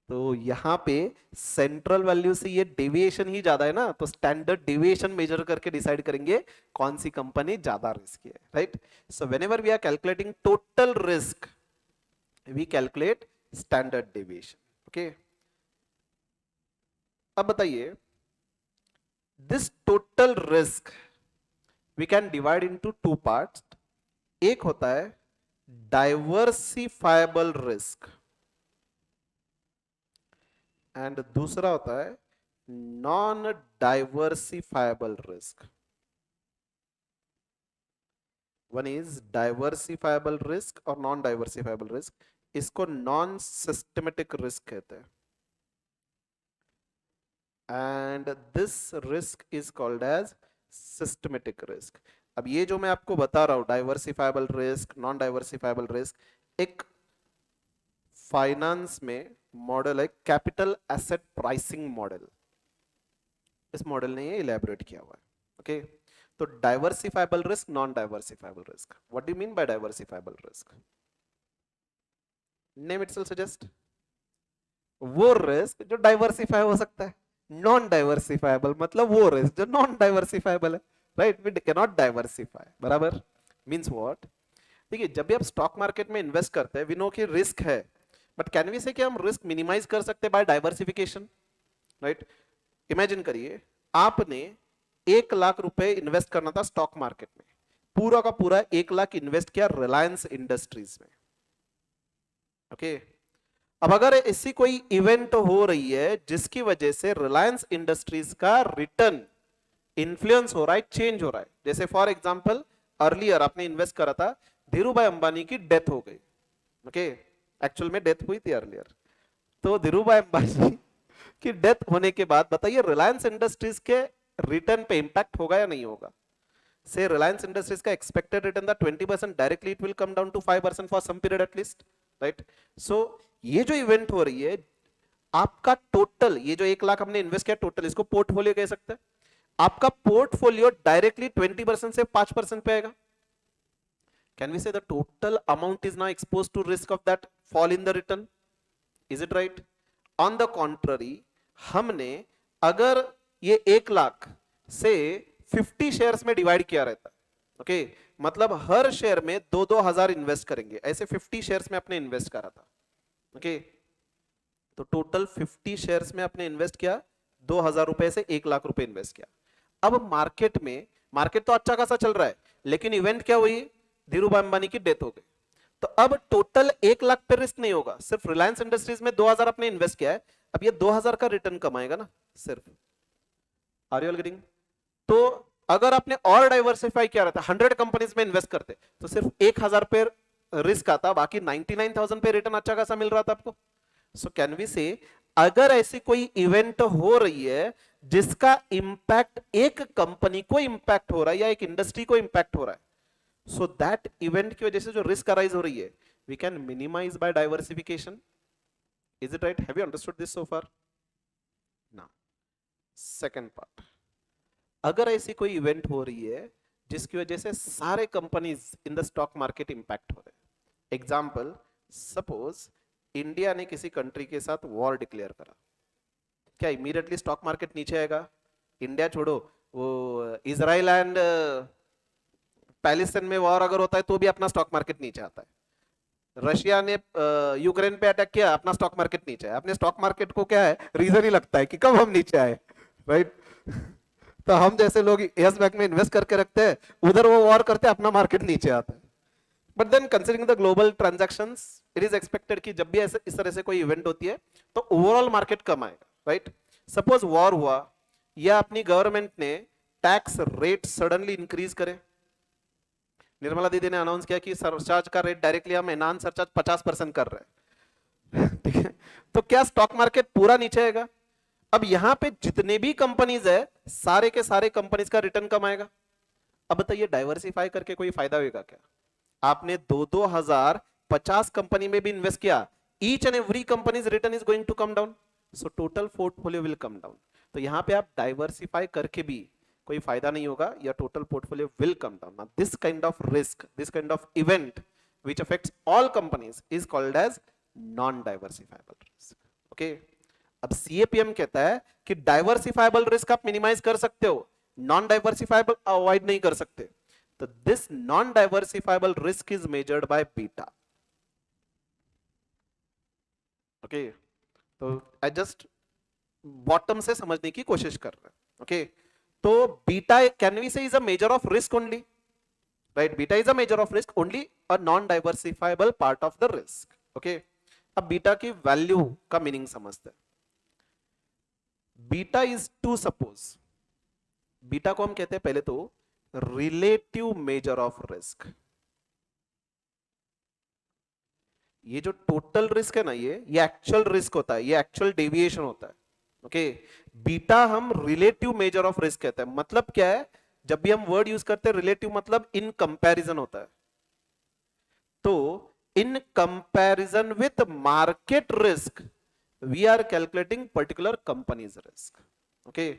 तो यहाँ पे सेंट्रल वैल्यू से ये डेविएशन ही ज्यादा है ना, तो स्टैंडर्ड डेविएशन मेजर करके डिसाइड करेंगे कौन सी कंपनी ज्यादा रिस्की है, right? So whenever we are calculating total risk, we calculate standard deviation. Okay, अब बताइए this total risk we can divide into two parts. एक होता है डाइवर्सिफाइबल रिस्क एंड दूसरा होता है non diversifiable risk. One is diversifiable risk और non diversifiable risk. इसको नॉन सिस्टमेटिक रिस्क कहते हैं and this risk is called as systematic risk. अब ये जो मैं आपको बता रहा हूं diversifiable risk, non diversifiable risk, एक फाइनेंस में मॉडल है कैपिटल एसेट प्राइसिंग मॉडल। इस मॉडल ने ये इलेबोरेट किया हुआ है। ओके, तो diversifiable risk, non diversifiable risk. What do you mean by diversifiable risk? Name itself suggest. वो रिस्क जो डाइवर्सिफाई हो सकता है। नॉन डाइवर्सिफाइबल मतलब वो रिस्क जो नॉन डाइवर्सिफाइबल है, right? We can not diversify, बराबर? Means what? देखिए जब भी आप स्टॉक मार्केट में इन्वेस्ट करते हैं, वी नो कि रिस्क है, बट कैन वी से कि हम रिस्क मिनिमाइज कर सकते हैं बाय डाइवर्सिफिकेशन, राइट? इमेजिन करिए आपने 1 लाख रुपए इन्वेस्ट करना था स्टॉक मार्केट में, पूरा का पूरा 1 लाख इन्वेस्ट किया रिलायंस इंडस्ट्रीज में। ओके, अब अगर ऐसी कोई इवेंट हो रही है जिसकी वजह से रिलायंस इंडस्ट्रीज का रिटर्न इन्फ्लुएंस हो रहा है, चेंज हो रहा है, जैसे फॉर एग्जांपल अर्लियर आपने इन्वेस्ट करा था, धीरू भाई अंबानी की डेथ हो गई। ओके, एक्चुअल में डेथ हुई थी अर्लियर, तो धीरू भाई अंबानी की डेथ होने के बाद बताइए रिलायंस इंडस्ट्रीज के रिटर्न पे इंपैक्ट होगा या नहीं होगा? से रिलायंस इंडस्ट्रीज का एक्सपेक्टेड रिटर्न था 20%, directly it will come down to 5% for some period at least, right? So ये जो इवेंट हो रही है, आपका टोटल ये जो 1 लाख हमने इन्वेस्ट किया टोटल, इसको पोर्टफोलियो कह सकते हैं। आपका पोर्टफोलियो डायरेक्टली 20% से 5% पे आएगा। Can we say the total amount is now expose to risk of that fall in the return? Is it right? On the contrary, हमने अगर ये 1 लाख से 50 शेयर्स में डिवाइड किया रहता, ओके, मतलब हर शेयर में 2-2 हजार इन्वेस्ट करेंगे, ऐसे 50 शेयर्स में अपने इन्वेस्ट करा था। ओके, तो टोटल 50 शेयर्स में आपने इन्वेस्ट किया, 2,000 रुपए से 1 लाख रुपए इन्वेस्ट किया। अब मार्केट में, मार्केट तो अच्छा खासा चल रहा है, लेकिन इवेंट क्या हुई? धीरू भाई अंबानी की डेथ हो गई। तो अब टोटल 1 लाख पे रिस्क नहीं होगा, सिर्फ रिलायंस इंडस्ट्रीज में 2,000 आपने इन्वेस्ट किया है, अब ये 2,000 का रिटर्न कमाएगा ना सिर्फ। Are you all getting? तो अगर आपने और डाइवर्सिफाई किया रहता, 100 कंपनीज में इन्वेस्ट करते, तो सिर्फ 1,000 पे रिस्क आता, बाकी 99,000 पे रिटर्न अच्छा खासा मिल रहा था आपको। सो कैन वी से अगर ऐसी कोई इवेंट हो रही है जिसका इंपैक्ट एक कंपनी को इंपैक्ट हो रहा है या एक इंडस्ट्री को इंपैक्ट हो रहा है, सो दैट इवेंट की वजह से जो रिस्क अराइज हो रही है, we can minimize by diversification. Is it right? Have you understood this so far? Now second part, अगर ऐसी कोई इवेंट हो रही है जिसकी वजह से सारे companies in the stock market impact हो रहे हैं, एग्जांपल सपोज इंडिया ने किसी कंट्री के साथ वॉर डिक्लेयर करा, क्या इमीडिएटली स्टॉक मार्केट नीचे आएगा? इंडिया छोड़ो, वो इजराइल एंड पैलेस्टाइन में वॉर अगर होता है तो भी अपना स्टॉक मार्केट नीचे आता है। रशिया ने यूक्रेन पे अटैक किया, अपना स्टॉक मार्केट नीचे आया। अपने स्टॉक मार्केट को क्या है, रीजन ही लगता है कि कब हम नीचे आए, राइट? तो हम जैसे लोग यस बैंक में इन्वेस्ट करके रखते हैं, उधर वो वॉर करते हैं, अपना मार्केट नीचे आता है। But then considering the global transactions, it is expected कि जब भी ऐसे इस तरह से कोई इवेंट होती है तो ओवरऑल मार्केट कम आएगा, राइट? सपोज वॉर हुआ या अपनी गवर्नमेंट ने टैक्स रेट सडनली इंक्रीज करे। निर्मला दीदी ने अनाउंस किया कि सरचार्ज का रेट डायरेक्टली हम नॉन सरचार्ज 50% कर रहे हैं। ठीक है, तो क्या स्टॉक मार्केट पूरा नीचे आएगा? अब यहां पे जितने भी कंपनीज है, सारे के सारे कंपनीज का रिटर्न कम आएगा। अब बताइए डाइवर्सिफाई करके कोई फायदा होगा क्या? आपने 2-2,050 कंपनी में भी इन्वेस्ट किया, each and every companies return is going to come down, so total portfolio will come down. तो यहां पे आप डाइवर्सिफाई करके भी कोई फायदा नहीं होगा, या total portfolio will come down. Now this kind of risk, this kind of event which affects all companies is called as non diversifiable risk. Okay, अब सीएपीएम कहता है कि डाइवर्सिफाइबल रिस्क आप मिनिमाइज कर सकते हो, नॉन डाइवर्सिफाइबल अवॉइड नहीं कर सकते। तो this non diversifiable risk is measured by beta. Okay, तो आई जस्ट बॉटम से समझने की कोशिश कर रहे हैं। ओके, तो beta can we say is a measure of risk only, right? Beta is a measure of risk only, a non diversifiable part of the risk. Okay, अब बीटा की वैल्यू का मीनिंग समझते हैं। Beta is two, suppose beta को हम कहते हैं पहले तो रिलेटिव मेजर ऑफ रिस्क। ये जो टोटल रिस्क है ना, ये एक्चुअल रिस्क होता है, ये एक्चुअल डेविएशन होता है। ओके, बीटा हम रिलेटिव मेजर ऑफ रिस्क कहते हैं। मतलब क्या है, जब भी हम वर्ड यूज करते हैं रिलेटिव, मतलब इन कंपैरिजन होता है। तो in comparison with market risk we are calculating particular companies risk. Okay,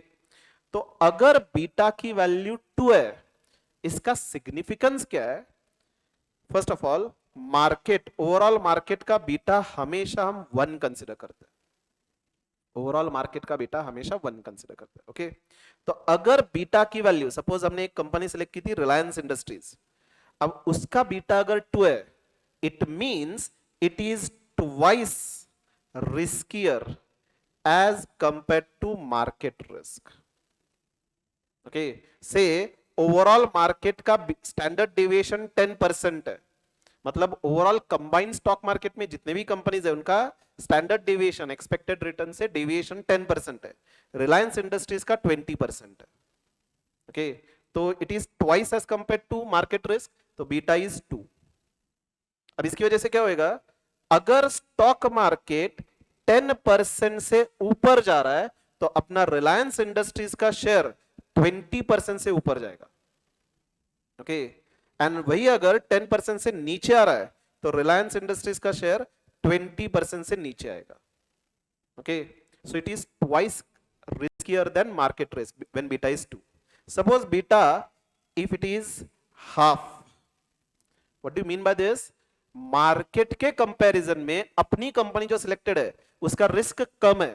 तो अगर बीटा की वैल्यू 2 है, इसका सिग्निफिकेंस क्या है? First of all, market, overall market का बीटा हमेशा हम 1 कंसिडर करते हैं। ओवरऑल मार्केट का बीटा हमेशा 1 कंसिडर करते हैं। ओके, तो अगर बीटा की वैल्यू, सपोज हमने एक कंपनी सेलेक्ट की थी रिलायंस इंडस्ट्रीज, अब उसका बीटा अगर 2 है, it means it is twice riskier as compare to market risk. Okay, say overall market का स्टैंडर्ड डेविएशन 10% है, मतलब ओवरऑल कंबाइंड स्टॉक मार्केट में जितने भी कंपनीज है उनका स्टैंडर्ड डेविएशन, एक्सपेक्टेड रिटर्न से डेविएशन 10% है। रिलायंस इंडस्ट्रीज का 20% है। ओके, तो it is twice as compare to market risk, तो बीटा इज 2। अब इसकी वजह से क्या होएगा, अगर स्टॉक मार्केट 10% से ऊपर जा रहा है तो अपना रिलायंस इंडस्ट्रीज का शेयर 20% से ऊपर जाएगा। ओके, एंड वही अगर 10% से नीचे आ रहा है तो रिलायंस इंडस्ट्रीज का शेयर 20% से नीचे आएगा। Okay, so it is twice riskier than market risk when beta is 2। Suppose beta if it is half, what do you mean by this? Market के कंपैरिजन में अपनी कंपनी जो सिलेक्टेड है उसका रिस्क कम है,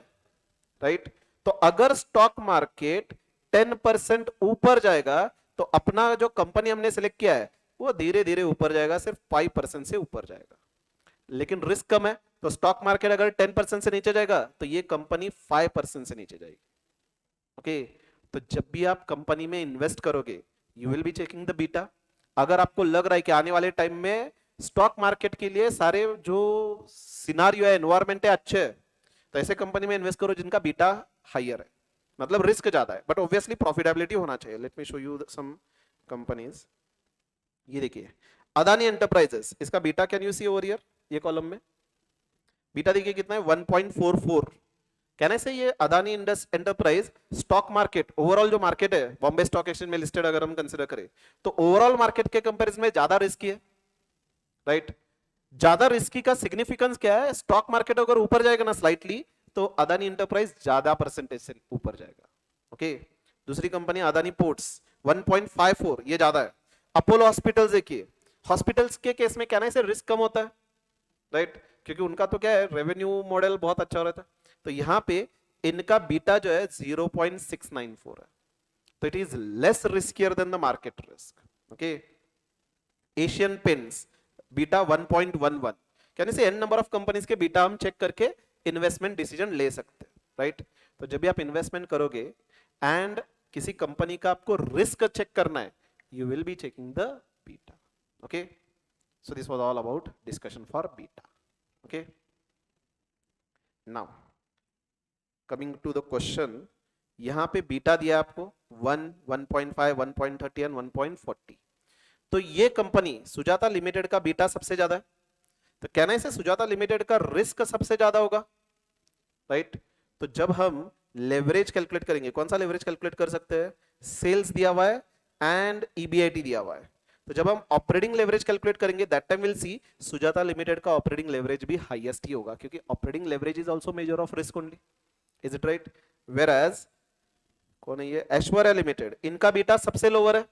राइट? तो अगर स्टॉक मार्केट 10% ऊपर जाएगा तो अपना जो कंपनी हमने सिलेक्ट किया है वो धीरे धीरे ऊपर जाएगा, सिर्फ 5% से ऊपर जाएगा, लेकिन रिस्क कम है। तो स्टॉक मार्केट अगर 10% से नीचे जाएगा तो ये कंपनी 5% से नीचे जाएगी। ओके, तो जब भी आप कंपनी में इन्वेस्ट करोगे you will be checking the beta. अगर आपको लग रहा है कि आने वाले टाइम में स्टॉक मार्केट के लिए सारे जो सिनारियो है, एनवायरमेंट है अच्छे है, तो ऐसे कंपनी में इन्वेस्ट करो जिनका बीटा हायर है, मतलब रिस्क ज्यादा है, बट ऑब्वियसली प्रॉफिटेबिलिटी होना चाहिए। Let me show you some companies. ये देखिए अदानी एंटरप्राइजेस, इसका beta can you see over here, ये कॉलम में बीटा देखिए कितना है, 1.44। कहने से ये Adani enterprise stock market, overall जो मार्केट है बॉम्बे स्टॉक एक्सचेंज में लिस्टेड अगर हम कंसीडर करें तो ओवरऑल मार्केट के कंपैरिजन में ज्यादा रिस्की है, राइट? ज्यादा रिस्की का सिग्निफिकेंस क्या है? स्टॉक मार्केट अगर ऊपर जाएगा ना स्लाइटली तो अदानी एंटरप्राइज ज्यादा परसेंटेज से ऊपर जाएगा। ओके, दूसरी कंपनी अदानी पोर्ट्स 1.54, ये ज्यादा है। अपोलो हॉस्पिटल्स देखिए, हॉस्पिटल्स के केस में कहने से रिस्क कम होता है, राइट? क्योंकि उनका तो क्या है, रेवेन्यू मॉडल बहुत अच्छा हो रहा था। तो यहाँ पे इनका बीटा जो है 0.694 है, तो it is less riskier than the market risk. Okay, Asian paints beta 1.11, कहने से एन नंबर ऑफ कंपनीज के बीटा हम चेक करके इन्वेस्टमेंट डिसीजन ले सकते हैं, राइट। तो जब भी आप इन्वेस्टमेंट करोगे एंड किसी कंपनी का आपको रिस्क चेक करना है, you will be checking the beta. Okay, so this was all about discussion for beta. Okay, now coming to the question, यहां पे बीटा दिया आपको 1, 1.5, 1.30 एंड 1.40। तो ये कंपनी सुजाता लिमिटेड का बीटा सबसे ज्यादा है, तो कहना इसे सुजाता लिमिटेड का रिस्क सबसे ज्यादा होगा, राइट। तो जब हम लेवरेज कैलकुलेट करेंगे, कौन सा लेवरेज कैलकुलेट कर सकते हैं, सेल्स दिया हुआ है एंड ईबीआईटी दिया हुआ है। तो जब हम ऑपरेटिंग लेवरेज कैलकुलेट करेंगे, that time will see Sujata limited का ऑपरेटिंग लेवरेज भी हाईएस्ट ही होगा, क्योंकि operating leverage is also major of risk only, is it right. Whereas कौन है ये, ऐश्वर्या लिमिटेड, इनका बीटा सबसे लोअर है।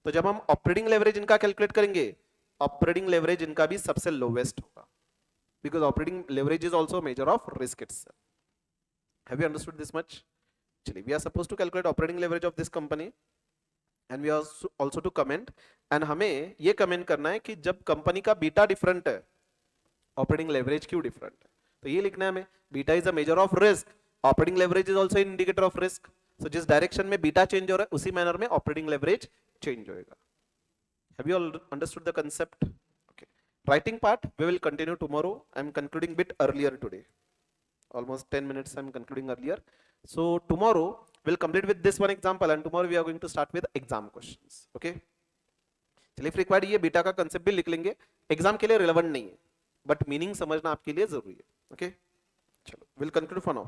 तो जब हम ऑपरेटिंग लेवरेज इनका कैलकुलेट करेंगे, ऑपरेटिंग लेवरेज इनका भी सबसे लोवेस्ट होगा, because operating leverage is also major of risk itself. Have you understood this much? चलिए, we are supposed to calculate operating leverage of this company and we are also to comment, and हमें ये comment करना है कि जब company का beta different है, operating leverage क्यों डिफरेंट है। तो ये लिखना है हमें, beta is a measure of risk, operating leverage is also indicator of risk. So जिस डायरेक्शन में बीटा चेंज हो रहा है, उसी मैनर में ऑपरेटिंग लेवरेज चेंज होएगा। Have you all understood the concept? Okay, writing part we will continue tomorrow. I'm concluding bit earlier today, almost 10 minutes I'm concluding earlier. So tomorrow we'll complete with this one example, and tomorrow we are going to start with exam questions. Okay, चलिए, free quad ये beta का concept भी लिख लेंगे, exam के लिए relevant नहीं है, बट मीनिंग समझना आपके लिए जरूरी है। ओके, चलो, विल कंक्लूड फॉर नाउ।